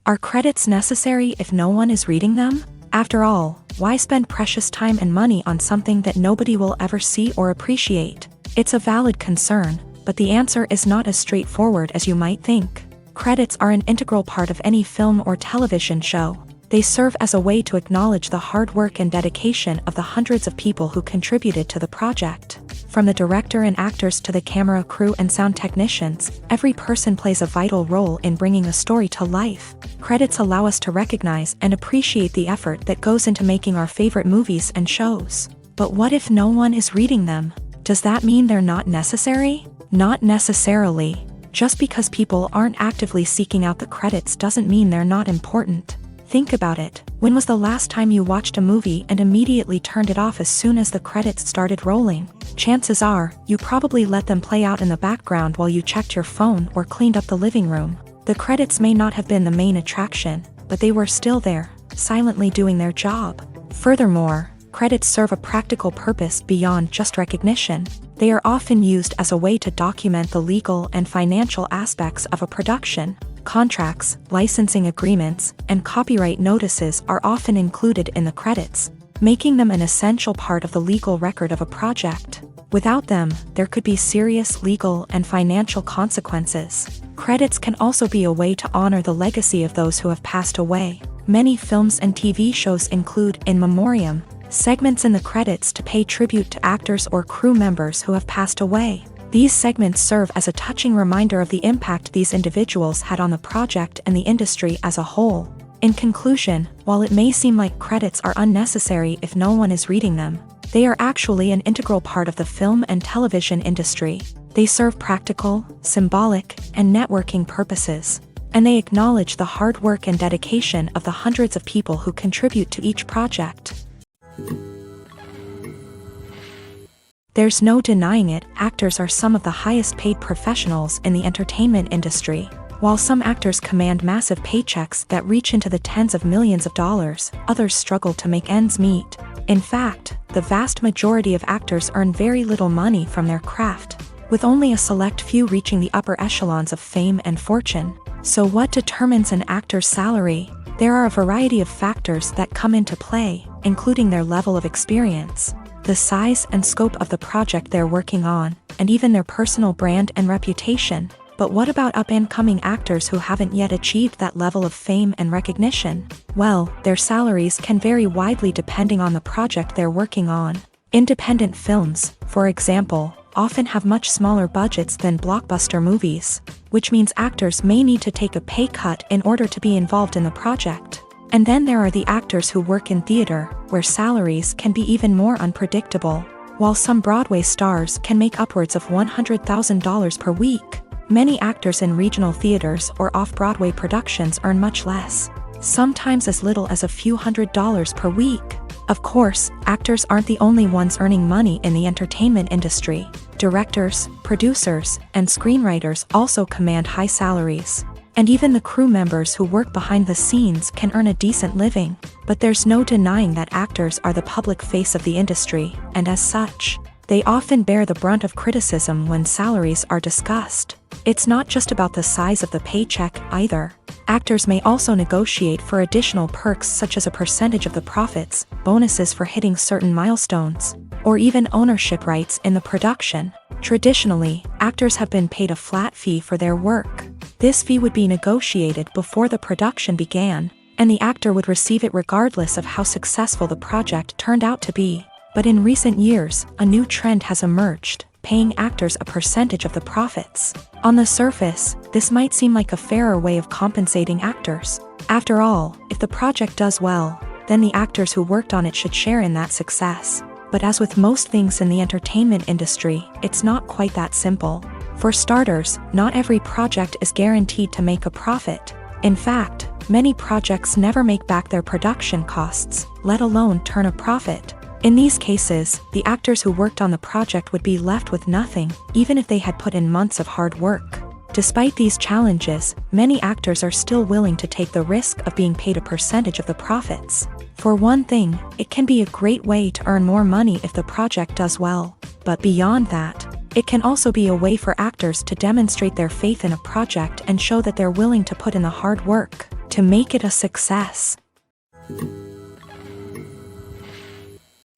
Are credits necessary if no one is reading them? After all, why spend precious time and money on something that nobody will ever see or appreciate? It's a valid concern, but the answer is not as straightforward as you might think. Credits are an integral part of any film or television show. They serve as a way to acknowledge the hard work and dedication of the hundreds of people who contributed to the project. From the director and actors to the camera crew and sound technicians, every person plays a vital role in bringing a story to life. Credits allow us to recognize and appreciate the effort that goes into making our favorite movies and shows. But what if no one is reading them? Does that mean they're not necessary? Not necessarily. Just because people aren't actively seeking out the credits doesn't mean they're not important. Think about it. When was the last time you watched a movie and immediately turned it off as soon as the credits started rolling? Chances are, you probably let them play out in the background while you checked your phone or cleaned up the living room. The credits may not have been the main attraction, but they were still there, silently doing their job. Furthermore, credits serve a practical purpose beyond just recognition. They are often used as a way to document the legal and financial aspects of a production. Contracts, licensing agreements, and copyright notices are often included in the credits, making them an essential part of the legal record of a project. Without them, there could be serious legal and financial consequences. Credits can also be a way to honor the legacy of those who have passed away. Many films and TV shows include in memoriam segments in the credits to pay tribute to actors or crew members who have passed away. These segments serve as a touching reminder of the impact these individuals had on the project and the industry as a whole. In conclusion, while it may seem like credits are unnecessary if no one is reading them, they are actually an integral part of the film and television industry. They serve practical, symbolic, and networking purposes, and they acknowledge the hard work and dedication of the hundreds of people who contribute to each project. There's no denying it, actors are some of the highest paid professionals in the entertainment industry. While some actors command massive paychecks that reach into the tens of millions of dollars, others struggle to make ends meet. In fact, the vast majority of actors earn very little money from their craft, with only a select few reaching the upper echelons of fame and fortune. So what determines an actor's salary? There are a variety of factors that come into play, including their level of experience, the size and scope of the project they're working on, and even their personal brand and reputation. But what about up-and-coming actors who haven't yet achieved that level of fame and recognition? Well, their salaries can vary widely depending on the project they're working on. Independent films, for example, often have much smaller budgets than blockbuster movies, which means actors may need to take a pay cut in order to be involved in the project. And then there are the actors who work in theater, where salaries can be even more unpredictable. While some Broadway stars can make upwards of $100,000 per week, many actors in regional theaters or off-Broadway productions earn much less, sometimes as little as a few $100s per week. Of course, actors aren't the only ones earning money in the entertainment industry. Directors, producers, and screenwriters also command high salaries. And even the crew members who work behind the scenes can earn a decent living. But there's no denying that actors are the public face of the industry, and as such, they often bear the brunt of criticism when salaries are discussed. It's not just about the size of the paycheck either. Actors may also negotiate for additional perks such as a percentage of the profits, bonuses for hitting certain milestones, or even ownership rights in the production. Traditionally, actors have been paid a flat fee for their work. This fee would be negotiated before the production began, and the actor would receive it regardless of how successful the project turned out to be. But in recent years, a new trend has emerged, paying actors a percentage of the profits. On the surface, this might seem like a fairer way of compensating actors. After all, if the project does well, then the actors who worked on it should share in that success. But as with most things in the entertainment industry, it's not quite that simple. For starters, not every project is guaranteed to make a profit. In fact, many projects never make back their production costs, let alone turn a profit. In these cases, the actors who worked on the project would be left with nothing, even if they had put in months of hard work. Despite these challenges, many actors are still willing to take the risk of being paid a percentage of the profits. For one thing, it can be a great way to earn more money if the project does well. But beyond that, it can also be a way for actors to demonstrate their faith in a project and show that they're willing to put in the hard work to make it a success.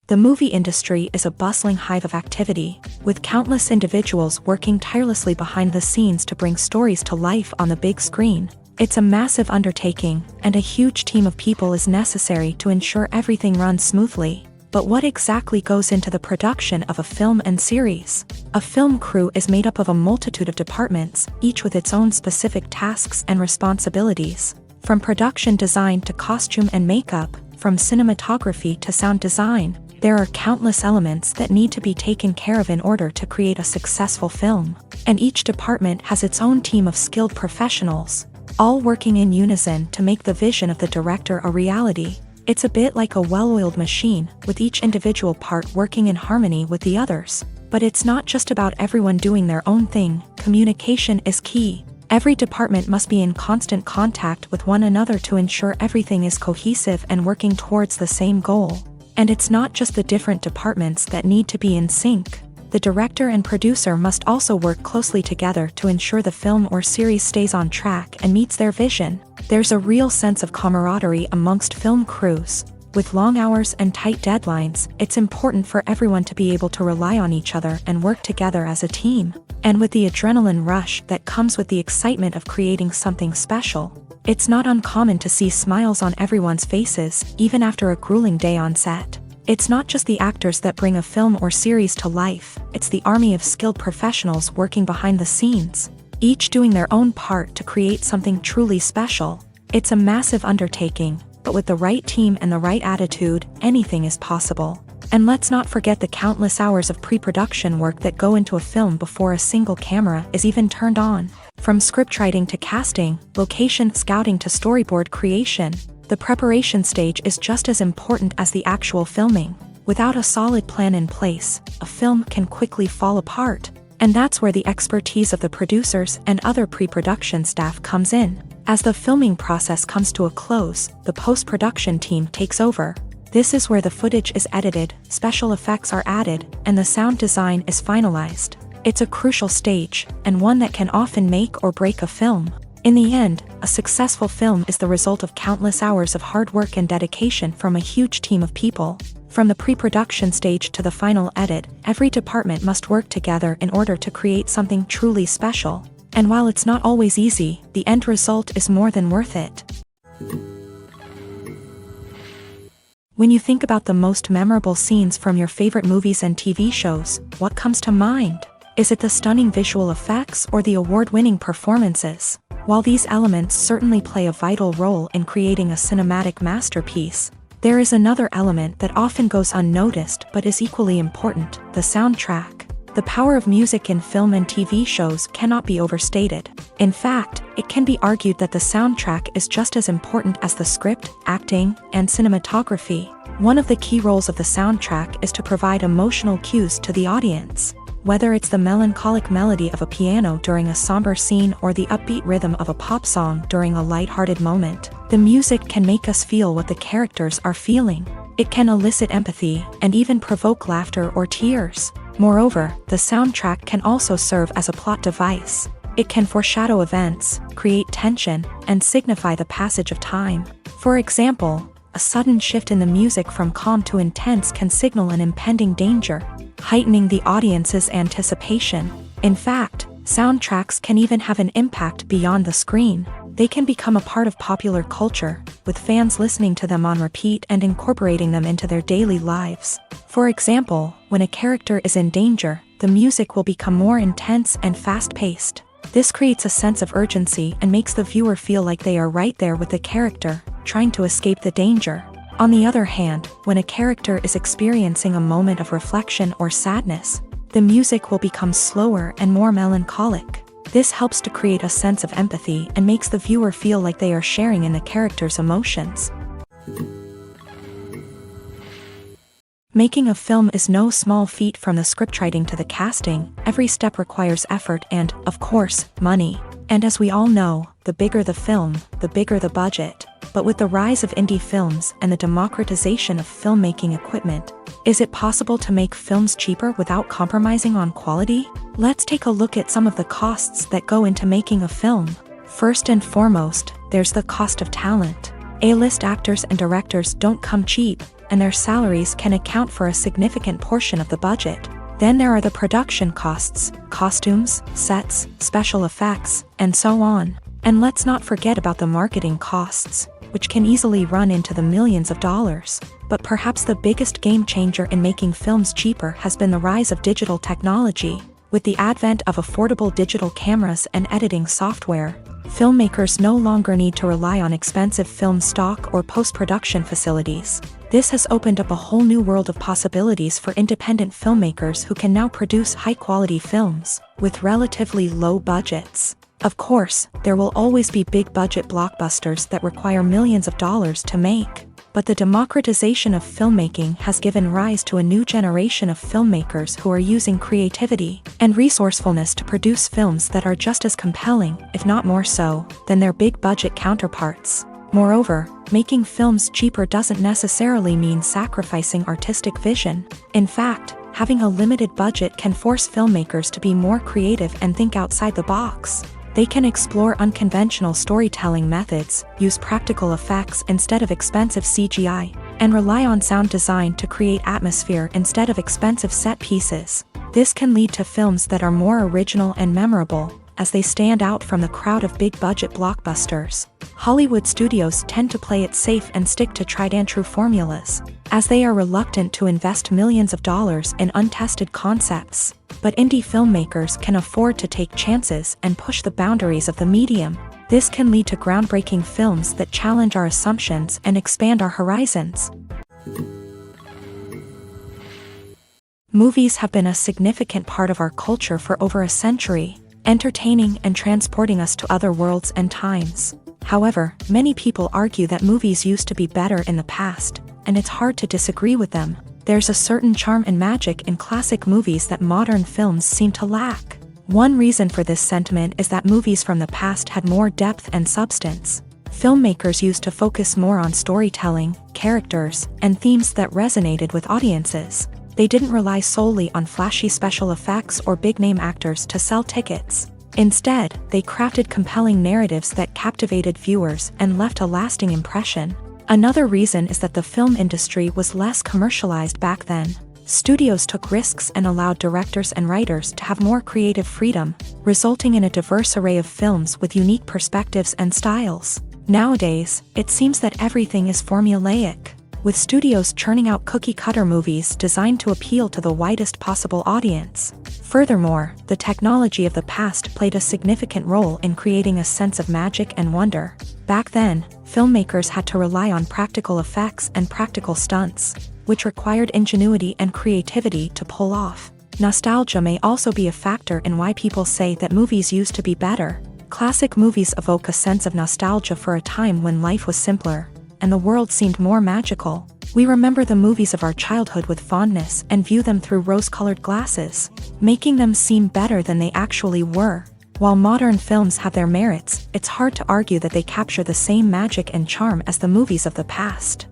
The movie industry is a bustling hive of activity, with countless individuals working tirelessly behind the scenes to bring stories to life on the big screen. It's a massive undertaking, and a huge team of people is necessary to ensure everything runs smoothly. But what exactly goes into the production of a film and series? A film crew is made up of a multitude of departments, each with its own specific tasks and responsibilities. From production design to costume and makeup, from cinematography to sound design, there are countless elements that need to be taken care of in order to create a successful film. And each department has its own team of skilled professionals, all working in unison to make the vision of the director a reality. It's a bit like a well-oiled machine, with each individual part working in harmony with the others. But it's not just about everyone doing their own thing. Communication is key. Every department must be in constant contact with one another to ensure everything is cohesive and working towards the same goal. And it's not just the different departments that need to be in sync. The director and producer must also work closely together to ensure the film or series stays on track and meets their vision. There's a real sense of camaraderie amongst film crews. With long hours and tight deadlines, it's important for everyone to be able to rely on each other and work together as a team. And with the adrenaline rush that comes with the excitement of creating something special, it's not uncommon to see smiles on everyone's faces, even after a grueling day on set. It's not just the actors that bring a film or series to life, it's the army of skilled professionals working behind the scenes, each doing their own part to create something truly special. It's a massive undertaking, but with the right team and the right attitude, anything is possible. And let's not forget the countless hours of pre-production work that go into a film before a single camera is even turned on. From scriptwriting to casting, location scouting to storyboard creation, the preparation stage is just as important as the actual filming. Without a solid plan in place, a film can quickly fall apart. And that's where the expertise of the producers and other pre-production staff comes in. As the filming process comes to a close, the post-production team takes over. This is where the footage is edited, special effects are added, and the sound design is finalized. It's a crucial stage, and one that can often make or break a film. In the end, a successful film is the result of countless hours of hard work and dedication from a huge team of people. From the pre-production stage to the final edit, every department must work together in order to create something truly special. And while it's not always easy, the end result is more than worth it. When you think about the most memorable scenes from your favorite movies and TV shows, what comes to mind? Is it the stunning visual effects or the award-winning performances? While these elements certainly play a vital role in creating a cinematic masterpiece, there is another element that often goes unnoticed but is equally important: the soundtrack. The power of music in film and TV shows cannot be overstated. In fact, it can be argued that the soundtrack is just as important as the script, acting, and cinematography. One of the key roles of the soundtrack is to provide emotional cues to the audience. Whether it's the melancholic melody of a piano during a somber scene or the upbeat rhythm of a pop song during a lighthearted moment, the music can make us feel what the characters are feeling. It can elicit empathy and even provoke laughter or tears. Moreover, the soundtrack can also serve as a plot device. It can foreshadow events, create tension, and signify the passage of time. For example, a sudden shift in the music from calm to intense can signal an impending danger, heightening the audience's anticipation. In fact, soundtracks can even have an impact beyond the screen. They can become a part of popular culture, with fans listening to them on repeat and incorporating them into their daily lives. For example, when a character is in danger, the music will become more intense and fast-paced. This creates a sense of urgency and makes the viewer feel like they are right there with the character, trying to escape the danger. On the other hand, when a character is experiencing a moment of reflection or sadness, the music will become slower and more melancholic. This helps to create a sense of empathy and makes the viewer feel like they are sharing in the character's emotions. Making a film is no small feat. From the scriptwriting to the casting, every step requires effort and, of course, money. And as we all know, the bigger the film, the bigger the budget. But with the rise of indie films and the democratization of filmmaking equipment, is it possible to make films cheaper without compromising on quality? Let's take a look at some of the costs that go into making a film. First and foremost, there's the cost of talent. A-list actors and directors don't come cheap, and their salaries can account for a significant portion of the budget. Then there are the production costs, costumes, sets, special effects, and so on. And let's not forget about the marketing costs, which can easily run into the millions of dollars. But perhaps the biggest game changer in making films cheaper has been the rise of digital technology. With the advent of affordable digital cameras and editing software, filmmakers no longer need to rely on expensive film stock or post-production facilities. This has opened up a whole new world of possibilities for independent filmmakers who can now produce high-quality films with relatively low budgets. Of course, there will always be big-budget blockbusters that require millions of dollars to make. But the democratization of filmmaking has given rise to a new generation of filmmakers who are using creativity and resourcefulness to produce films that are just as compelling, if not more so, than their big-budget counterparts. Moreover, making films cheaper doesn't necessarily mean sacrificing artistic vision. In fact, Having a limited budget can force filmmakers to be more creative and think outside the box. They can explore unconventional storytelling methods, use practical effects instead of expensive CGI, and rely on sound design to create atmosphere instead of expensive set pieces. This can lead to films that are more original and memorable, as they stand out from the crowd of big-budget blockbusters. Hollywood studios tend to play it safe and stick to tried-and-true formulas, as they are reluctant to invest millions of dollars in untested concepts. But indie filmmakers can afford to take chances and push the boundaries of the medium. This can lead to groundbreaking films that challenge our assumptions and expand our horizons. Movies have been a significant part of our culture for over a century, entertaining and transporting us to other worlds and times. However, many people argue that movies used to be better in the past, and it's hard to disagree with them. There's a certain charm and magic in classic movies that modern films seem to lack. One reason for this sentiment is that movies from the past had more depth and substance. Filmmakers used to focus more on storytelling, characters, and themes that resonated with audiences. They didn't rely solely on flashy special effects or big-name actors to sell tickets. Instead, they crafted compelling narratives that captivated viewers and left a lasting impression. Another reason is that the film industry was less commercialized back then. Studios took risks and allowed directors and writers to have more creative freedom, resulting in a diverse array of films with unique perspectives and styles. Nowadays, it seems that everything is formulaic, with studios churning out cookie-cutter movies designed to appeal to the widest possible audience. Furthermore, the technology of the past played a significant role in creating a sense of magic and wonder. Back then, filmmakers had to rely on practical effects and practical stunts, which required ingenuity and creativity to pull off. Nostalgia may also be a factor in why people say that movies used to be better. Classic movies evoke a sense of nostalgia for a time when life was simpler, and the world seemed more magical. We remember the movies of our childhood with fondness and view them through rose-colored glasses, making them seem better than they actually were. While modern films have their merits, it's hard to argue that they capture the same magic and charm as the movies of the past.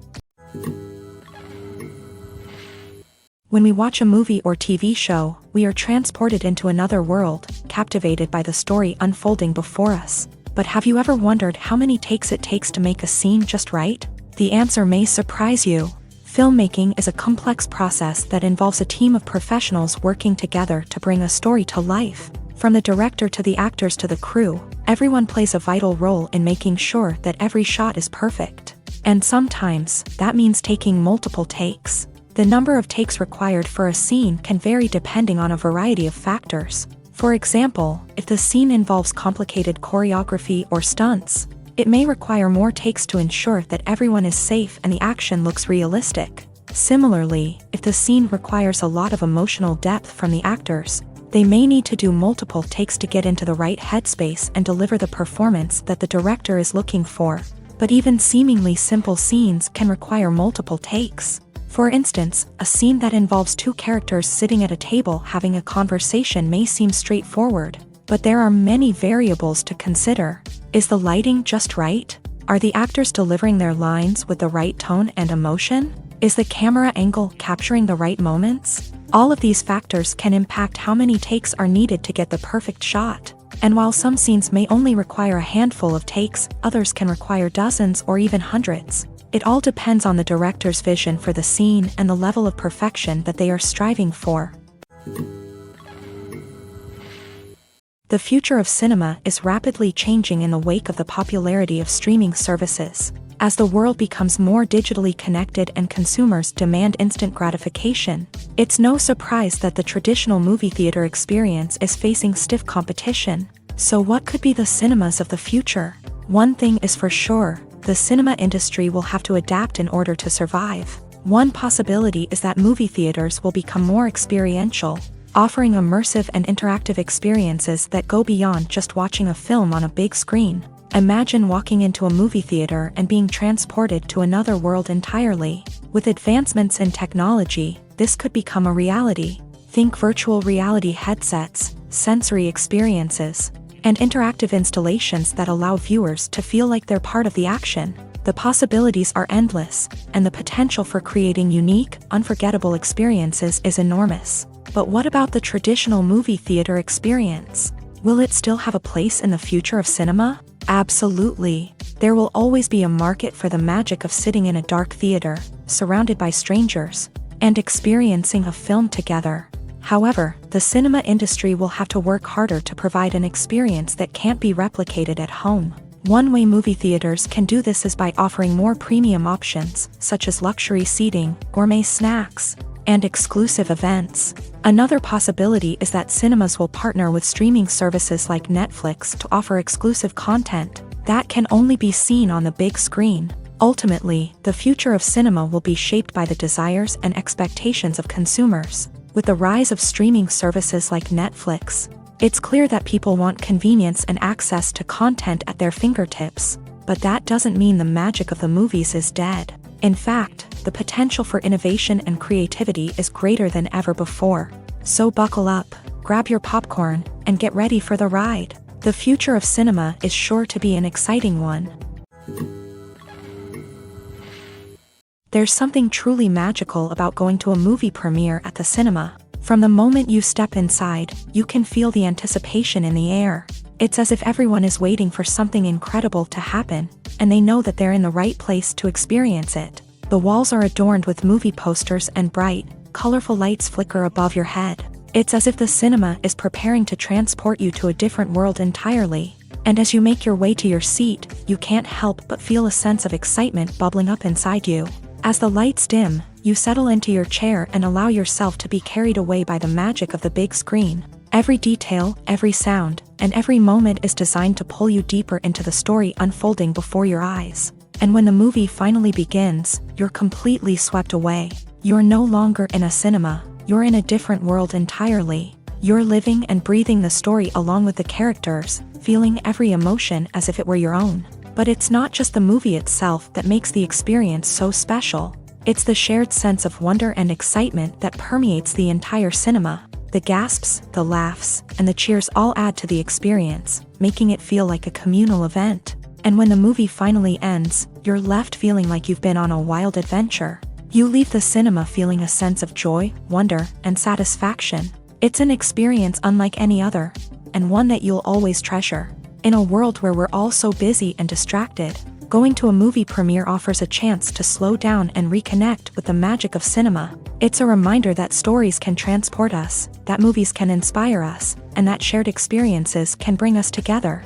When we watch a movie or TV show, we are transported into another world, captivated by the story unfolding before us. But have you ever wondered how many takes it takes to make a scene just right? The answer may surprise you. Filmmaking is a complex process that involves a team of professionals working together to bring a story to life. From the director to the actors to the crew, everyone plays a vital role in making sure that every shot is perfect. And sometimes, that means taking multiple takes. The number of takes required for a scene can vary depending on a variety of factors. For example, if the scene involves complicated choreography or stunts, it may require more takes to ensure that everyone is safe and the action looks realistic. Similarly, if the scene requires a lot of emotional depth from the actors, they may need to do multiple takes to get into the right headspace and deliver the performance that the director is looking for. But even seemingly simple scenes can require multiple takes. For instance, a scene that involves two characters sitting at a table having a conversation may seem straightforward, but there are many variables to consider. Is the lighting just right? Are the actors delivering their lines with the right tone and emotion? Is the camera angle capturing the right moments? All of these factors can impact how many takes are needed to get the perfect shot. And while some scenes may only require a handful of takes, others can require dozens or even hundreds. It all depends on the director's vision for the scene and the level of perfection that they are striving for. The future of cinema is rapidly changing in the wake of the popularity of streaming services. As the world becomes more digitally connected and consumers demand instant gratification, it's no surprise that the traditional movie theater experience is facing stiff competition. So what could be the cinemas of the future? One thing is for sure, the cinema industry will have to adapt in order to survive. One possibility is that movie theaters will become more experiential, offering immersive and interactive experiences that go beyond just watching a film on a big screen. Imagine walking into a movie theater and being transported to another world entirely. With advancements in technology, this could become a reality. Think virtual reality headsets, sensory experiences, and interactive installations that allow viewers to feel like they're part of the action. The possibilities are endless, and the potential for creating unique, unforgettable experiences is enormous. But what about the traditional movie theater experience? Will it still have a place in the future of cinema? Absolutely. There will always be a market for the magic of sitting in a dark theater, surrounded by strangers, and experiencing a film together. However, the cinema industry will have to work harder to provide an experience that can't be replicated at home. One way movie theaters can do this is by offering more premium options, such as luxury seating, gourmet snacks, and exclusive events. Another possibility is that cinemas will partner with streaming services like Netflix to offer exclusive content that can only be seen on the big screen. Ultimately, the future of cinema will be shaped by the desires and expectations of consumers. With the rise of streaming services like Netflix, it's clear that people want convenience and access to content at their fingertips. But that doesn't mean the magic of the movies is dead. In fact, the potential for innovation and creativity is greater than ever before. So buckle up, grab your popcorn, and get ready for the ride. The future of cinema is sure to be an exciting one. There's something truly magical about going to a movie premiere at the cinema. From the moment you step inside, you can feel the anticipation in the air. It's as if everyone is waiting for something incredible to happen, and they know that they're in the right place to experience it. The walls are adorned with movie posters and bright, colorful lights flicker above your head. It's as if the cinema is preparing to transport you to a different world entirely. And as you make your way to your seat, you can't help but feel a sense of excitement bubbling up inside you. As the lights dim, you settle into your chair and allow yourself to be carried away by the magic of the big screen. Every detail, every sound, and every moment is designed to pull you deeper into the story unfolding before your eyes. And when the movie finally begins, you're completely swept away. You're no longer in a cinema, you're in a different world entirely. You're living and breathing the story along with the characters, feeling every emotion as if it were your own. But it's not just the movie itself that makes the experience so special. It's the shared sense of wonder and excitement that permeates the entire cinema. The gasps, the laughs, and the cheers all add to the experience, making it feel like a communal event. And when the movie finally ends, you're left feeling like you've been on a wild adventure. You leave the cinema feeling a sense of joy, wonder, and satisfaction. It's an experience unlike any other, and one that you'll always treasure. In a world where we're all so busy and distracted, going to a movie premiere offers a chance to slow down and reconnect with the magic of cinema. It's a reminder that stories can transport us, that movies can inspire us, and that shared experiences can bring us together.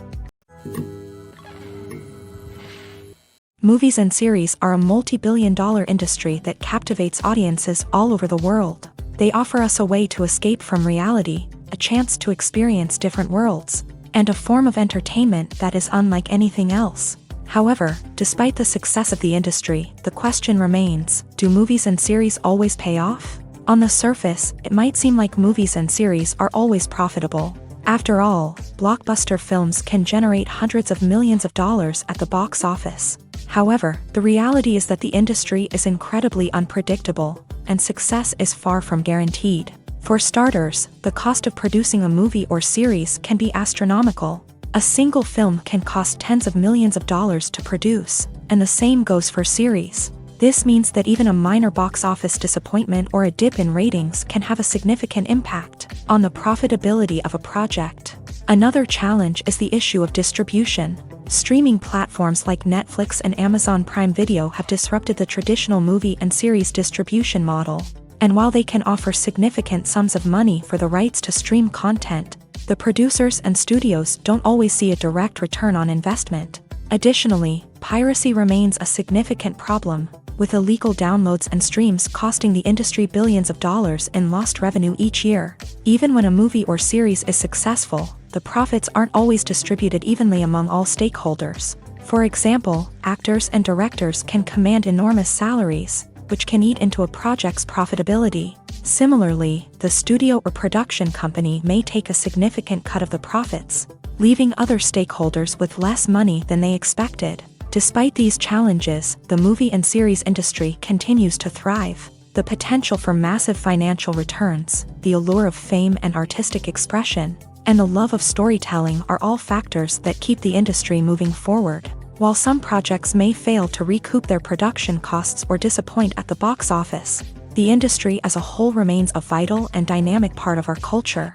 Movies and series are a multi-billion-dollar industry that captivates audiences all over the world. They offer us a way to escape from reality, a chance to experience different worlds, and a form of entertainment that is unlike anything else. However, despite the success of the industry, the question remains, do movies and series always pay off? On the surface, it might seem like movies and series are always profitable. After all, blockbuster films can generate hundreds of millions of dollars at the box office. However, the reality is that the industry is incredibly unpredictable, and success is far from guaranteed. For starters, the cost of producing a movie or series can be astronomical. A single film can cost tens of millions of dollars to produce, and the same goes for series. This means that even a minor box office disappointment or a dip in ratings can have a significant impact on the profitability of a project. Another challenge is the issue of distribution. Streaming platforms like Netflix and Amazon Prime Video have disrupted the traditional movie and series distribution model. And while they can offer significant sums of money for the rights to stream content, the producers and studios don't always see a direct return on investment. Additionally, piracy remains a significant problem, with illegal downloads and streams costing the industry billions of dollars in lost revenue each year. Even when a movie or series is successful, the profits aren't always distributed evenly among all stakeholders. For example, actors and directors can command enormous salaries, which can eat into a project's profitability. Similarly, the studio or production company may take a significant cut of the profits, leaving other stakeholders with less money than they expected. Despite these challenges, the movie and series industry continues to thrive. The potential for massive financial returns, the allure of fame and artistic expression, and the love of storytelling are all factors that keep the industry moving forward. While some projects may fail to recoup their production costs or disappoint at the box office, the industry as a whole remains a vital and dynamic part of our culture.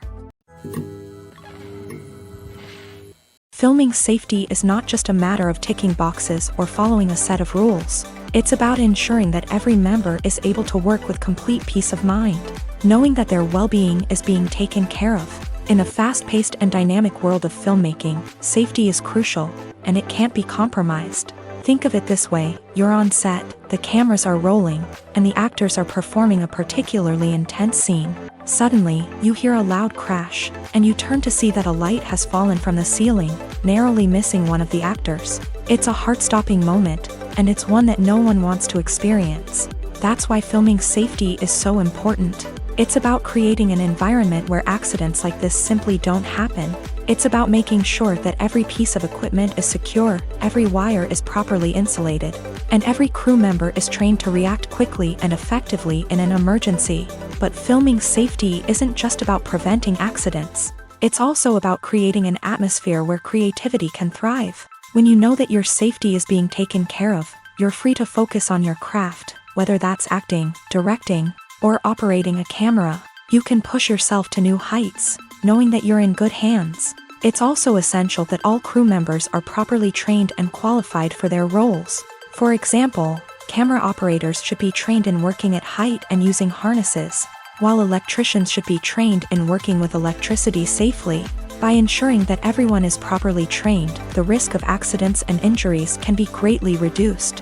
Filming safety is not just a matter of ticking boxes or following a set of rules. It's about ensuring that every member is able to work with complete peace of mind, knowing that their well-being is being taken care of. In a fast-paced and dynamic world of filmmaking, safety is crucial, and it can't be compromised. Think of it this way: you're on set, the cameras are rolling, and the actors are performing a particularly intense scene. Suddenly, you hear a loud crash, and you turn to see that a light has fallen from the ceiling, narrowly missing one of the actors. It's a heart-stopping moment, and it's one that no one wants to experience. That's why filming safety is so important. It's about creating an environment where accidents like this simply don't happen. It's about making sure that every piece of equipment is secure, every wire is properly insulated, and every crew member is trained to react quickly and effectively in an emergency. But filming safety isn't just about preventing accidents. It's also about creating an atmosphere where creativity can thrive. When you know that your safety is being taken care of, you're free to focus on your craft, whether that's acting, directing, or operating a camera. You can push yourself to new heights, knowing that you're in good hands. It's also essential that all crew members are properly trained and qualified for their roles. For example, camera operators should be trained in working at height and using harnesses, while electricians should be trained in working with electricity safely. By ensuring that everyone is properly trained, the risk of accidents and injuries can be greatly reduced.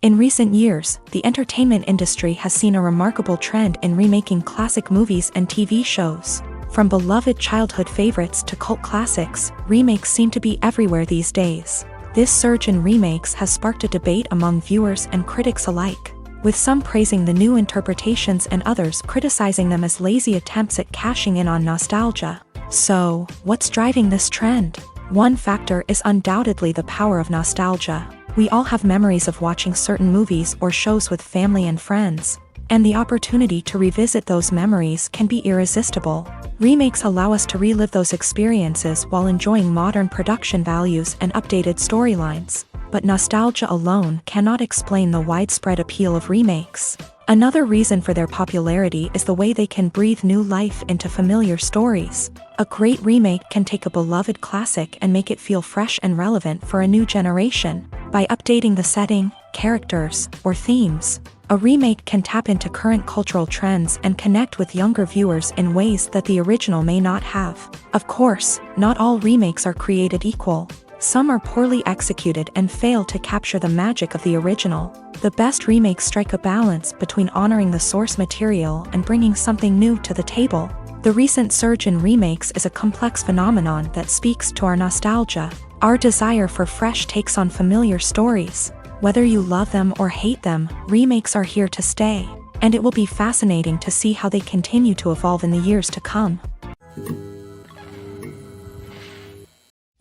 In recent years, the entertainment industry has seen a remarkable trend in remaking classic movies and TV shows. From beloved childhood favorites to cult classics, remakes seem to be everywhere these days. This surge in remakes has sparked a debate among viewers and critics alike, with some praising the new interpretations and others criticizing them as lazy attempts at cashing in on nostalgia. So, what's driving this trend? One factor is undoubtedly the power of nostalgia. We all have memories of watching certain movies or shows with family and friends, and the opportunity to revisit those memories can be irresistible. Remakes allow us to relive those experiences while enjoying modern production values and updated storylines. But nostalgia alone cannot explain the widespread appeal of remakes. Another reason for their popularity is the way they can breathe new life into familiar stories. A great remake can take a beloved classic and make it feel fresh and relevant for a new generation. By updating the setting, characters, or themes, a remake can tap into current cultural trends and connect with younger viewers in ways that the original may not have. Of course, not all remakes are created equal. Some are poorly executed and fail to capture the magic of the original. The best remakes strike a balance between honoring the source material and bringing something new to the table. The recent surge in remakes is a complex phenomenon that speaks to our nostalgia, our desire for fresh takes on familiar stories. Whether you love them or hate them, remakes are here to stay, and it will be fascinating to see how they continue to evolve in the years to come.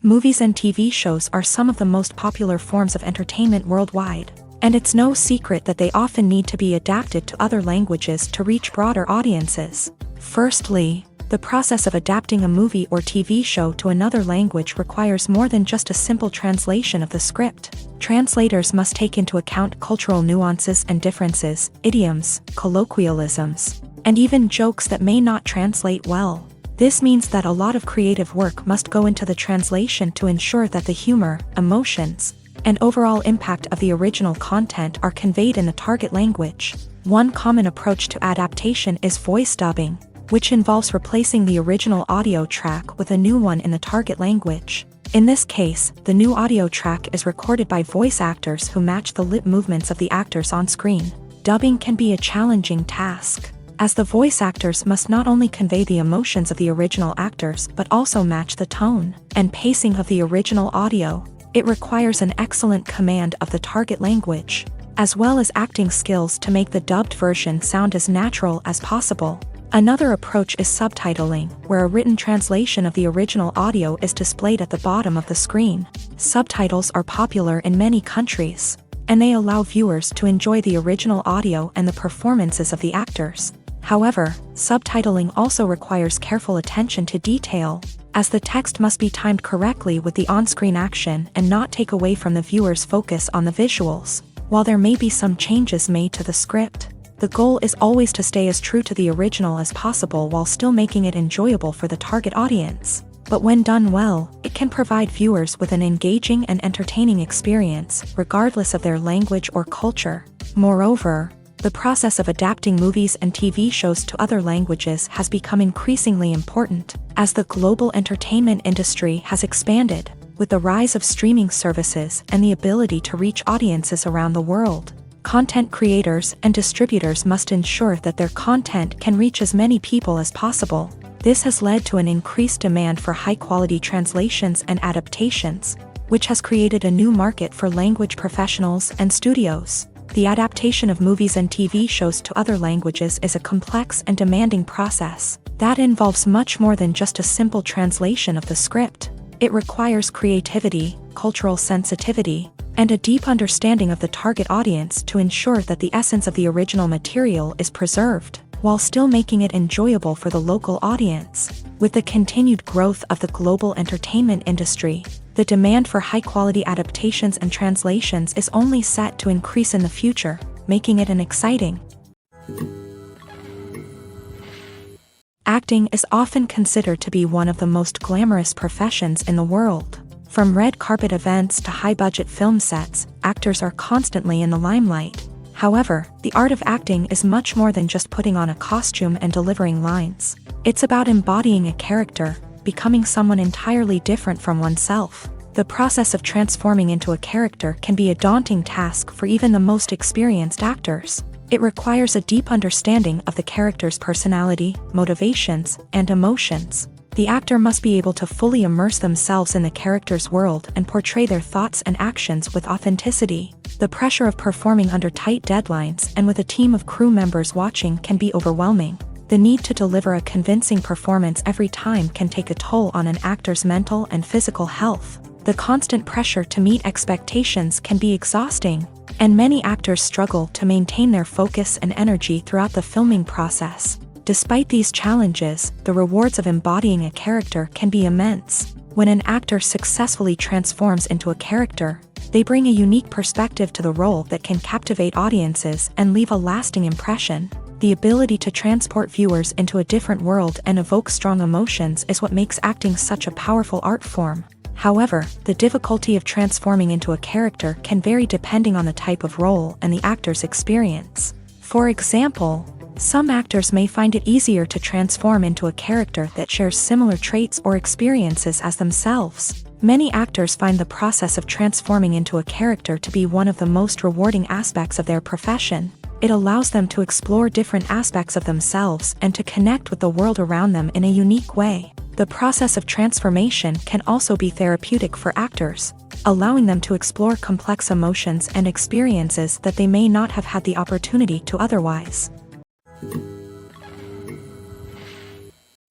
Movies and TV shows are some of the most popular forms of entertainment worldwide, and it's no secret that they often need to be adapted to other languages to reach broader audiences. Firstly, the process of adapting a movie or TV show to another language requires more than just a simple translation of the script. Translators must take into account cultural nuances and differences, idioms, colloquialisms, and even jokes that may not translate well. This means that a lot of creative work must go into the translation to ensure that the humor, emotions, and overall impact of the original content are conveyed in the target language. One common approach to adaptation is voice dubbing, which involves replacing the original audio track with a new one in the target language. In this case, the new audio track is recorded by voice actors who match the lip movements of the actors on screen. Dubbing can be a challenging task, as the voice actors must not only convey the emotions of the original actors but also match the tone and pacing of the original audio. It requires an excellent command of the target language, as well as acting skills to make the dubbed version sound as natural as possible. Another approach is subtitling, where a written translation of the original audio is displayed at the bottom of the screen. Subtitles are popular in many countries, and they allow viewers to enjoy the original audio and the performances of the actors. However, subtitling also requires careful attention to detail, as the text must be timed correctly with the on-screen action and not take away from the viewer's focus on the visuals. While there may be some changes made to the script, the goal is always to stay as true to the original as possible while still making it enjoyable for the target audience. But when done well, it can provide viewers with an engaging and entertaining experience, regardless of their language or culture. Moreover, the process of adapting movies and TV shows to other languages has become increasingly important, as the global entertainment industry has expanded, with the rise of streaming services and the ability to reach audiences around the world. Content creators and distributors must ensure that their content can reach as many people as possible. This has led to an increased demand for high-quality translations and adaptations, which has created a new market for language professionals and studios. The adaptation of movies and TV shows to other languages is a complex and demanding process that involves much more than just a simple translation of the script. It requires creativity, cultural sensitivity, and a deep understanding of the target audience to ensure that the essence of the original material is preserved, while still making it enjoyable for the local audience. With the continued growth of the global entertainment industry, the demand for high-quality adaptations and translations is only set to increase in the future, making it an exciting. Acting is often considered to be one of the most glamorous professions in the world. From red carpet events to high-budget film sets, actors are constantly in the limelight. However, the art of acting is much more than just putting on a costume and delivering lines. It's about embodying a character, becoming someone entirely different from oneself. The process of transforming into a character can be a daunting task for even the most experienced actors. It requires a deep understanding of the character's personality, motivations, and emotions. The actor must be able to fully immerse themselves in the character's world and portray their thoughts and actions with authenticity. The pressure of performing under tight deadlines and with a team of crew members watching can be overwhelming. The need to deliver a convincing performance every time can take a toll on an actor's mental and physical health. The constant pressure to meet expectations can be exhausting, and many actors struggle to maintain their focus and energy throughout the filming process. Despite these challenges, the rewards of embodying a character can be immense. When an actor successfully transforms into a character, they bring a unique perspective to the role that can captivate audiences and leave a lasting impression. The ability to transport viewers into a different world and evoke strong emotions is what makes acting such a powerful art form. However, the difficulty of transforming into a character can vary depending on the type of role and the actor's experience. For example, some actors may find it easier to transform into a character that shares similar traits or experiences as themselves. Many actors find the process of transforming into a character to be one of the most rewarding aspects of their profession. It allows them to explore different aspects of themselves and to connect with the world around them in a unique way. The process of transformation can also be therapeutic for actors, allowing them to explore complex emotions and experiences that they may not have had the opportunity to otherwise.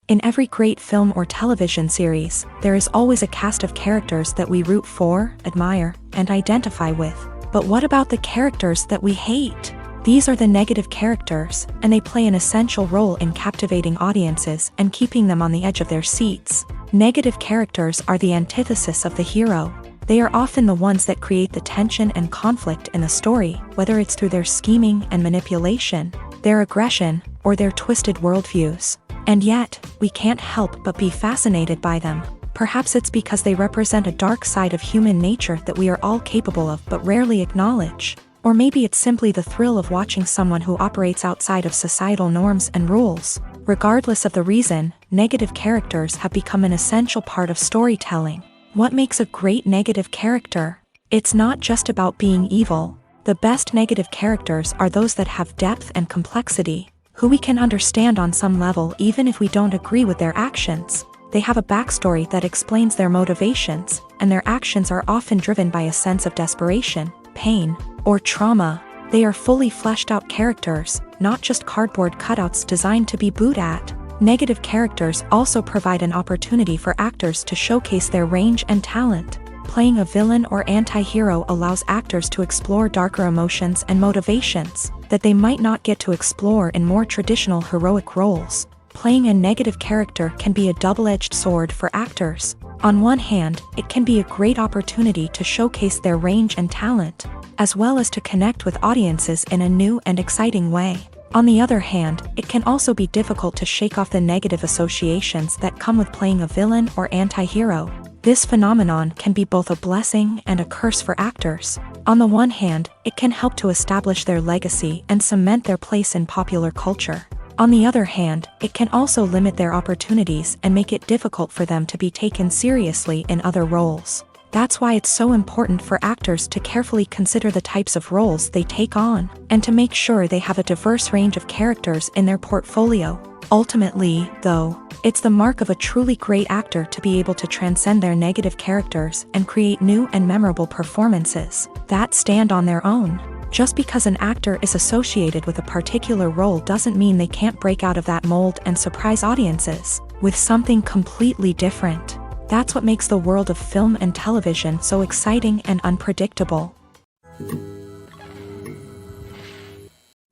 In every great film or television series, there is always a cast of characters that we root for, admire, and identify with. But what about the characters that we hate? These are the negative characters, and they play an essential role in captivating audiences and keeping them on the edge of their seats. Negative characters are the antithesis of the hero. They are often the ones that create the tension and conflict in the story, whether it's through their scheming and manipulation, their aggression, or their twisted worldviews. And yet, we can't help but be fascinated by them. Perhaps it's because they represent a dark side of human nature that we are all capable of but rarely acknowledge. Or maybe it's simply the thrill of watching someone who operates outside of societal norms and rules. Regardless of the reason, negative characters have become an essential part of storytelling. What makes a great negative character? It's not just about being evil. The best negative characters are those that have depth and complexity, who we can understand on some level even if we don't agree with their actions. They have a backstory that explains their motivations, and their actions are often driven by a sense of desperation, pain, or trauma. They are fully fleshed out characters, not just cardboard cutouts designed to be booed at. Negative characters also provide an opportunity for actors to showcase their range and talent. Playing a villain or anti-hero allows actors to explore darker emotions and motivations that they might not get to explore in more traditional heroic roles. Playing a negative character can be a double-edged sword for actors. On one hand, it can be a great opportunity to showcase their range and talent, as well as to connect with audiences in a new and exciting way. On the other hand, it can also be difficult to shake off the negative associations that come with playing a villain or anti-hero. This phenomenon can be both a blessing and a curse for actors. On the one hand, it can help to establish their legacy and cement their place in popular culture. On the other hand, it can also limit their opportunities and make it difficult for them to be taken seriously in other roles. That's why it's so important for actors to carefully consider the types of roles they take on, and to make sure they have a diverse range of characters in their portfolio. Ultimately, though, it's the mark of a truly great actor to be able to transcend their negative characters and create new and memorable performances that stand on their own. Just because an actor is associated with a particular role doesn't mean they can't break out of that mold and surprise audiences with something completely different. That's what makes the world of film and television so exciting and unpredictable.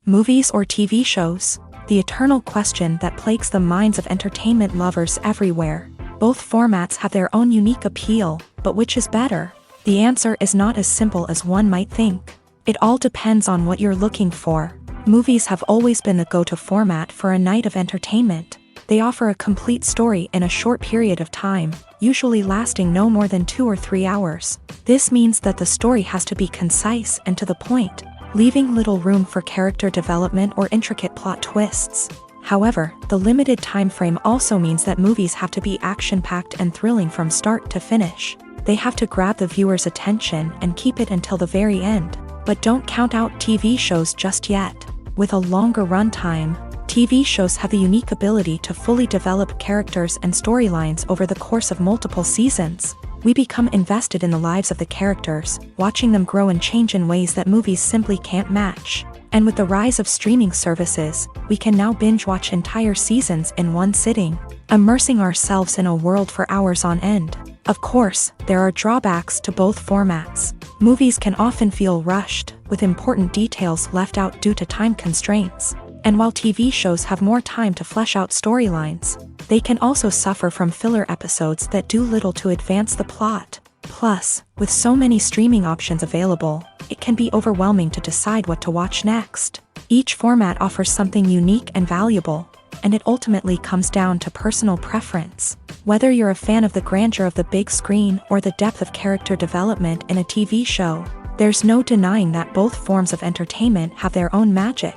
Movies or TV shows? The eternal question that plagues the minds of entertainment lovers everywhere. Both formats have their own unique appeal, but which is better? The answer is not as simple as one might think. It all depends on what you're looking for. Movies have always been the go-to format for a night of entertainment. They offer a complete story in a short period of time, usually lasting no more than 2 or 3 hours. This means that the story has to be concise and to the point, leaving little room for character development or intricate plot twists. However, the limited time frame also means that movies have to be action-packed and thrilling from start to finish. They have to grab the viewer's attention and keep it until the very end. But don't count out TV shows just yet. With a longer runtime, TV shows have the unique ability to fully develop characters and storylines over the course of multiple seasons. We become invested in the lives of the characters, watching them grow and change in ways that movies simply can't match. And with the rise of streaming services, we can now binge-watch entire seasons in one sitting, immersing ourselves in a world for hours on end. Of course, there are drawbacks to both formats. Movies can often feel rushed, with important details left out due to time constraints. And while TV shows have more time to flesh out storylines, they can also suffer from filler episodes that do little to advance the plot. Plus, with so many streaming options available, it can be overwhelming to decide what to watch next. Each format offers something unique and valuable, and it ultimately comes down to personal preference. Whether you're a fan of the grandeur of the big screen or the depth of character development in a TV show, there's no denying that both forms of entertainment have their own magic.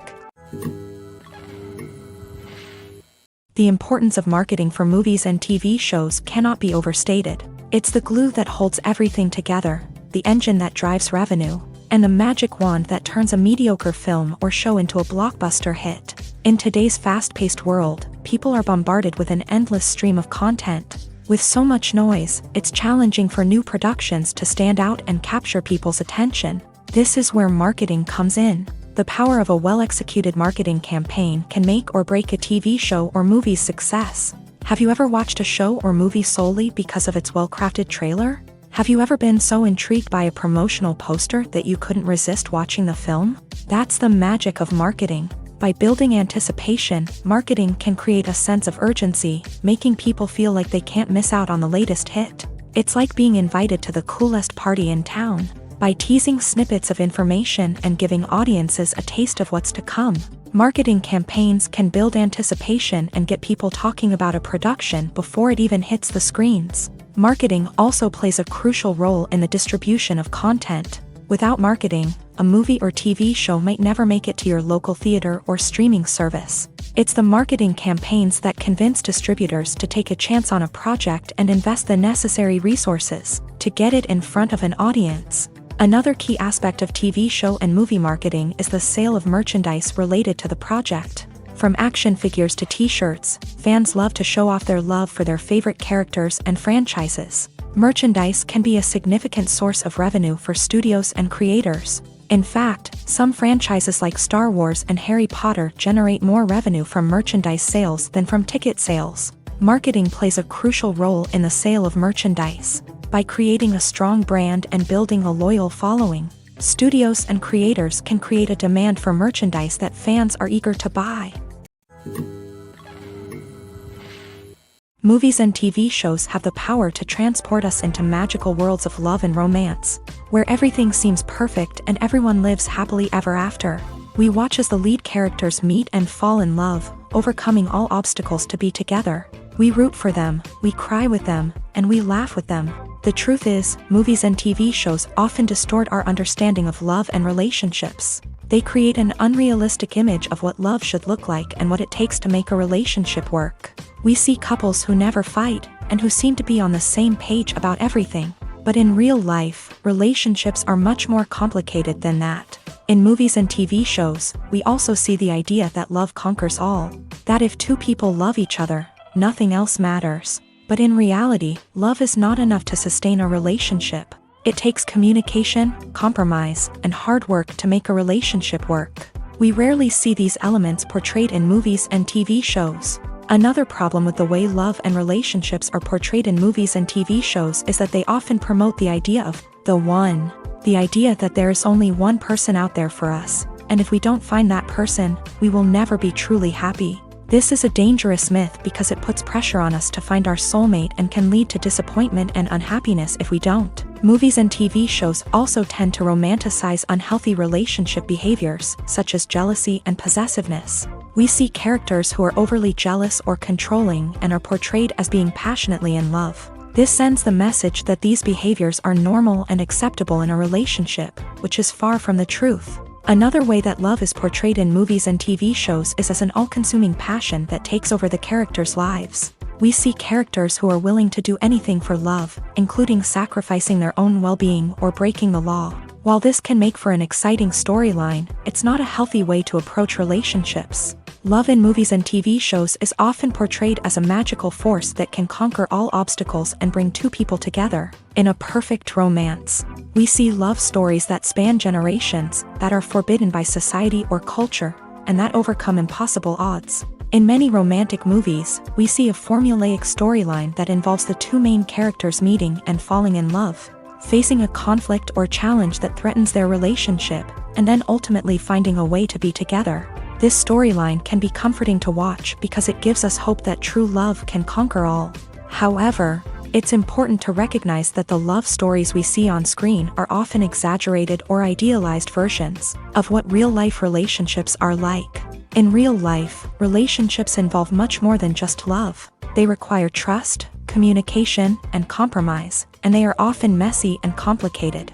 The importance of marketing for movies and TV shows cannot be overstated. It's the glue that holds everything together, the engine that drives revenue, and the magic wand that turns a mediocre film or show into a blockbuster hit. In today's fast-paced world, people are bombarded with an endless stream of content. With so much noise, it's challenging for new productions to stand out and capture people's attention. This is where marketing comes in. The power of a well-executed marketing campaign can make or break a TV show or movie's success. Have you ever watched a show or movie solely because of its well-crafted trailer? Have you ever been so intrigued by a promotional poster that you couldn't resist watching the film? That's the magic of marketing. By building anticipation, marketing can create a sense of urgency, making people feel like they can't miss out on the latest hit. It's like being invited to the coolest party in town. By teasing snippets of information and giving audiences a taste of what's to come, marketing campaigns can build anticipation and get people talking about a production before it even hits the screens. Marketing also plays a crucial role in the distribution of content. Without marketing, a movie or TV show might never make it to your local theater or streaming service. It's the marketing campaigns that convince distributors to take a chance on a project and invest the necessary resources to get it in front of an audience. Another key aspect of TV show and movie marketing is the sale of merchandise related to the project. From action figures to t-shirts, fans love to show off their love for their favorite characters and franchises. Merchandise can be a significant source of revenue for studios and creators. In fact, some franchises like Star Wars and Harry Potter generate more revenue from merchandise sales than from ticket sales. Marketing plays a crucial role in the sale of merchandise. By creating a strong brand and building a loyal following, studios and creators can create a demand for merchandise that fans are eager to buy. Movies and TV shows have the power to transport us into magical worlds of love and romance, where everything seems perfect and everyone lives happily ever after. We watch as the lead characters meet and fall in love, overcoming all obstacles to be together. We root for them, we cry with them, and we laugh with them. The truth is, movies and TV shows often distort our understanding of love and relationships. They create an unrealistic image of what love should look like and what it takes to make a relationship work. We see couples who never fight, and who seem to be on the same page about everything. But in real life, relationships are much more complicated than that. In movies and TV shows, we also see the idea that love conquers all. That if two people love each other, nothing else matters. But in reality, love is not enough to sustain a relationship. It takes communication, compromise, and hard work to make a relationship work. We rarely see these elements portrayed in movies and TV shows. Another problem with the way love and relationships are portrayed in movies and TV shows is that they often promote the idea of the one. The idea that there is only one person out there for us, and if we don't find that person, we will never be truly happy. This is a dangerous myth because it puts pressure on us to find our soulmate and can lead to disappointment and unhappiness if we don't. Movies and TV shows also tend to romanticize unhealthy relationship behaviors, such as jealousy and possessiveness. We see characters who are overly jealous or controlling and are portrayed as being passionately in love. This sends the message that these behaviors are normal and acceptable in a relationship, which is far from the truth. Another way that love is portrayed in movies and TV shows is as an all-consuming passion that takes over the characters' lives. We see characters who are willing to do anything for love, including sacrificing their own well-being or breaking the law. While this can make for an exciting storyline, it's not a healthy way to approach relationships. Love in movies and TV shows is often portrayed as a magical force that can conquer all obstacles and bring two people together. In a perfect romance, we see love stories that span generations, that are forbidden by society or culture, and that overcome impossible odds. In many romantic movies, we see a formulaic storyline that involves the two main characters meeting and falling in love, facing a conflict or challenge that threatens their relationship, and then ultimately finding a way to be together. This storyline can be comforting to watch because it gives us hope that true love can conquer all. However, it's important to recognize that the love stories we see on screen are often exaggerated or idealized versions of what real-life relationships are like. In real life, relationships involve much more than just love. They require trust, communication, and compromise, and they are often messy and complicated.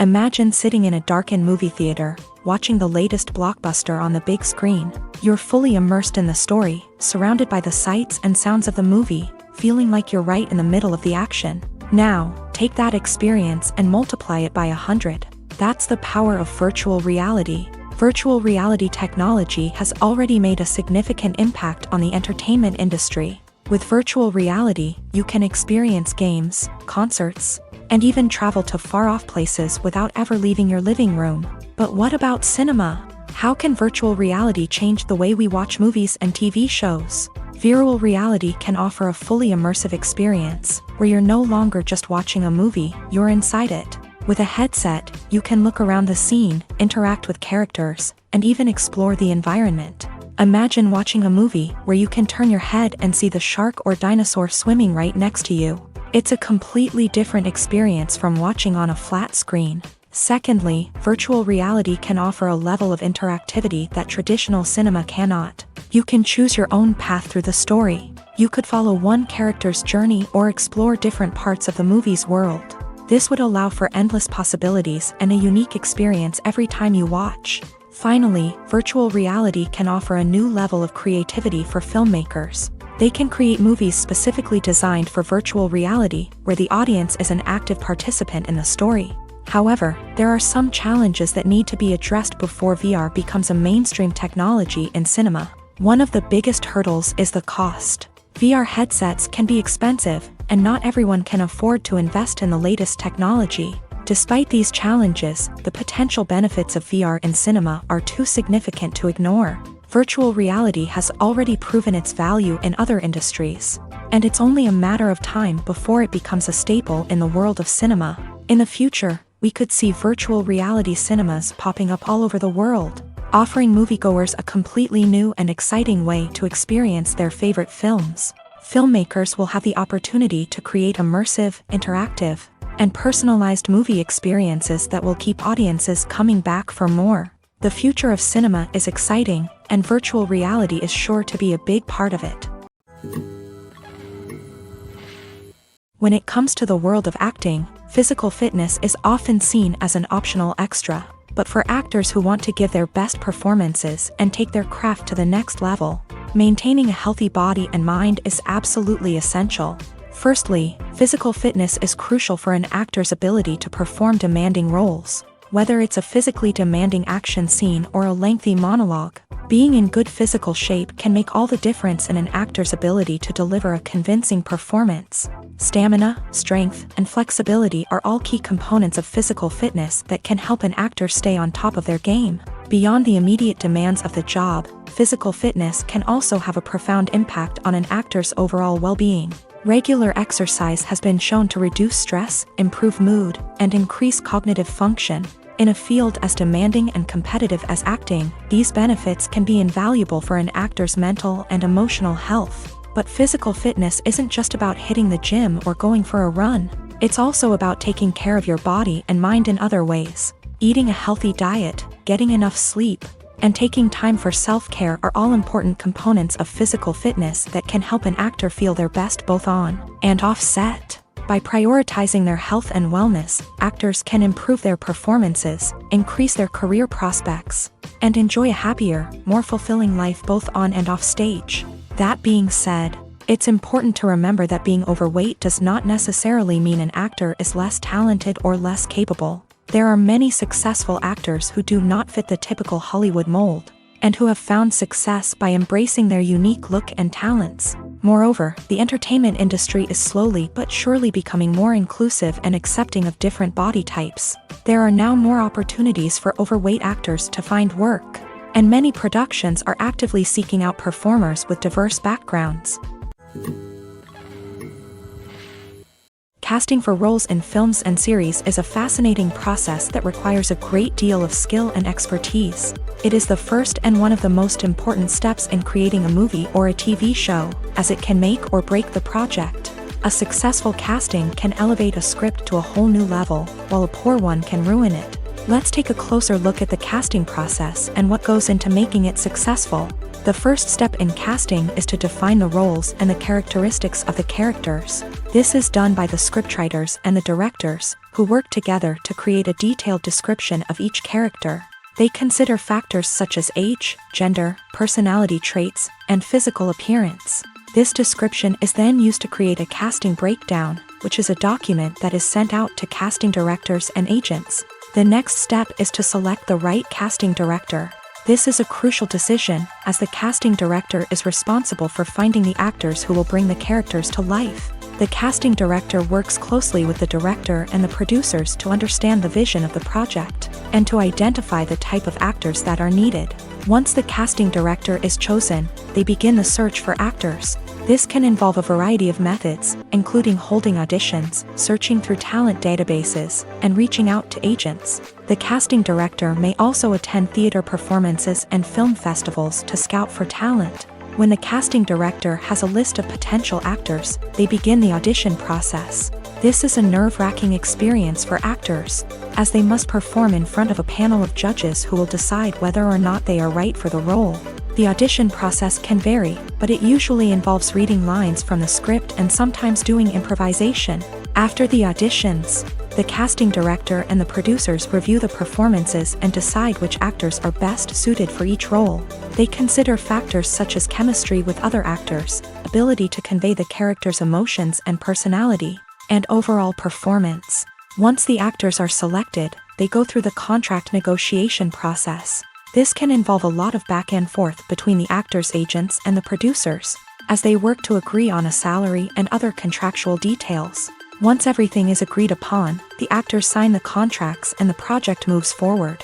Imagine sitting in a darkened movie theater, watching the latest blockbuster on the big screen. You're fully immersed in the story, surrounded by the sights and sounds of the movie, feeling like you're right in the middle of the action. Now, take that experience and multiply it by 100. That's the power of virtual reality. Virtual reality technology has already made a significant impact on the entertainment industry. With virtual reality, you can experience games, concerts, and even travel to far-off places without ever leaving your living room. But what about cinema? How can virtual reality change the way we watch movies and TV shows? Virtual reality can offer a fully immersive experience, where you're no longer just watching a movie, you're inside it. With a headset, you can look around the scene, interact with characters, and even explore the environment. Imagine watching a movie where you can turn your head and see the shark or dinosaur swimming right next to you. It's a completely different experience from watching on a flat screen. Secondly, virtual reality can offer a level of interactivity that traditional cinema cannot. You can choose your own path through the story. You could follow one character's journey or explore different parts of the movie's world. This would allow for endless possibilities and a unique experience every time you watch. Finally, virtual reality can offer a new level of creativity for filmmakers. They can create movies specifically designed for virtual reality, where the audience is an active participant in the story. However, there are some challenges that need to be addressed before VR becomes a mainstream technology in cinema. One of the biggest hurdles is the cost. VR headsets can be expensive, and not everyone can afford to invest in the latest technology. Despite these challenges, the potential benefits of VR in cinema are too significant to ignore. Virtual reality has already proven its value in other industries, and it's only a matter of time before it becomes a staple in the world of cinema. In the future, we could see virtual reality cinemas popping up all over the world, offering moviegoers a completely new and exciting way to experience their favorite films. Filmmakers will have the opportunity to create immersive, interactive, and personalized movie experiences that will keep audiences coming back for more. The future of cinema is exciting, and virtual reality is sure to be a big part of it. When it comes to the world of acting, physical fitness is often seen as an optional extra. But for actors who want to give their best performances and take their craft to the next level, maintaining a healthy body and mind is absolutely essential. Firstly, physical fitness is crucial for an actor's ability to perform demanding roles. Whether it's a physically demanding action scene or a lengthy monologue, being in good physical shape can make all the difference in an actor's ability to deliver a convincing performance. Stamina, strength, and flexibility are all key components of physical fitness that can help an actor stay on top of their game. Beyond the immediate demands of the job, physical fitness can also have a profound impact on an actor's overall well-being. Regular exercise has been shown to reduce stress, improve mood, and increase cognitive function. In a field as demanding and competitive as acting, these benefits can be invaluable for an actor's mental and emotional health. But physical fitness isn't just about hitting the gym or going for a run. It's also about taking care of your body and mind in other ways. Eating a healthy diet, getting enough sleep, and taking time for self-care are all important components of physical fitness that can help an actor feel their best both on and off set. By prioritizing their health and wellness, actors can improve their performances, increase their career prospects, and enjoy a happier, more fulfilling life both on and off stage. That being said, it's important to remember that being overweight does not necessarily mean an actor is less talented or less capable. There are many successful actors who do not fit the typical Hollywood mold, and who have found success by embracing their unique look and talents. Moreover, the entertainment industry is slowly but surely becoming more inclusive and accepting of different body types. There are now more opportunities for overweight actors to find work, and many productions are actively seeking out performers with diverse backgrounds. Casting for roles in films and series is a fascinating process that requires a great deal of skill and expertise. It is the first and one of the most important steps in creating a movie or a TV show, as it can make or break the project. A successful casting can elevate a script to a whole new level, while a poor one can ruin it. Let's take a closer look at the casting process and what goes into making it successful. The first step in casting is to define the roles and the characteristics of the characters. This is done by the scriptwriters and the directors, who work together to create a detailed description of each character. They consider factors such as age, gender, personality traits, and physical appearance. This description is then used to create a casting breakdown, which is a document that is sent out to casting directors and agents. The next step is to select the right casting director. This is a crucial decision, as the casting director is responsible for finding the actors who will bring the characters to life. The casting director works closely with the director and the producers to understand the vision of the project, and to identify the type of actors that are needed. Once the casting director is chosen, they begin the search for actors. This can involve a variety of methods, including holding auditions, searching through talent databases, and reaching out to agents. The casting director may also attend theater performances and film festivals to scout for talent. When the casting director has a list of potential actors, they begin the audition process. This is a nerve-wracking experience for actors, as they must perform in front of a panel of judges who will decide whether or not they are right for the role. The audition process can vary, but it usually involves reading lines from the script and sometimes doing improvisation. After the auditions, the casting director and the producers review the performances and decide which actors are best suited for each role. They consider factors such as chemistry with other actors, ability to convey the character's emotions and personality, and overall performance. Once the actors are selected, they go through the contract negotiation process. This can involve a lot of back and forth between the actors' agents and the producers, as they work to agree on a salary and other contractual details. Once everything is agreed upon, the actors sign the contracts and the project moves forward.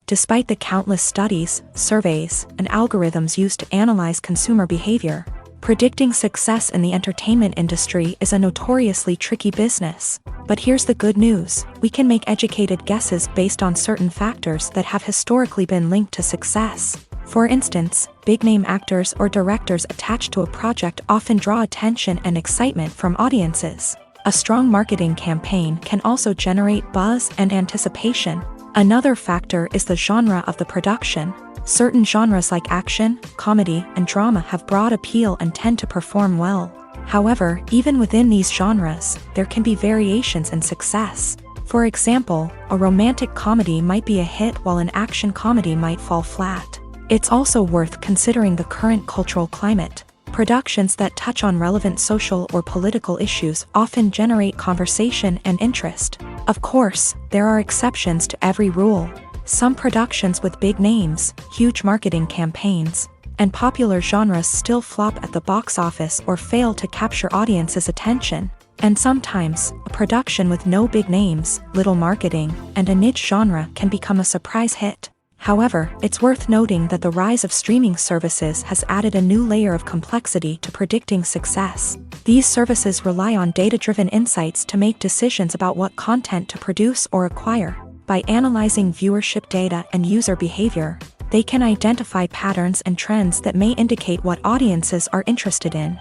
Despite the countless studies, surveys, and algorithms used to analyze consumer behavior, predicting success in the entertainment industry is a notoriously tricky business. But here's the good news: we can make educated guesses based on certain factors that have historically been linked to success. For instance, big-name actors or directors attached to a project often draw attention and excitement from audiences. A strong marketing campaign can also generate buzz and anticipation. Another factor is the genre of the production. Certain genres like action, comedy, and drama have broad appeal and tend to perform well. However, even within these genres, there can be variations in success. For example, a romantic comedy might be a hit while an action comedy might fall flat. It's also worth considering the current cultural climate. Productions that touch on relevant social or political issues often generate conversation and interest. Of course, there are exceptions to every rule. Some productions with big names, huge marketing campaigns, and popular genres still flop at the box office or fail to capture audiences' attention. And sometimes, a production with no big names, little marketing, and a niche genre can become a surprise hit. However, it's worth noting that the rise of streaming services has added a new layer of complexity to predicting success. These services rely on data-driven insights to make decisions about what content to produce or acquire. By analyzing viewership data and user behavior, they can identify patterns and trends that may indicate what audiences are interested in.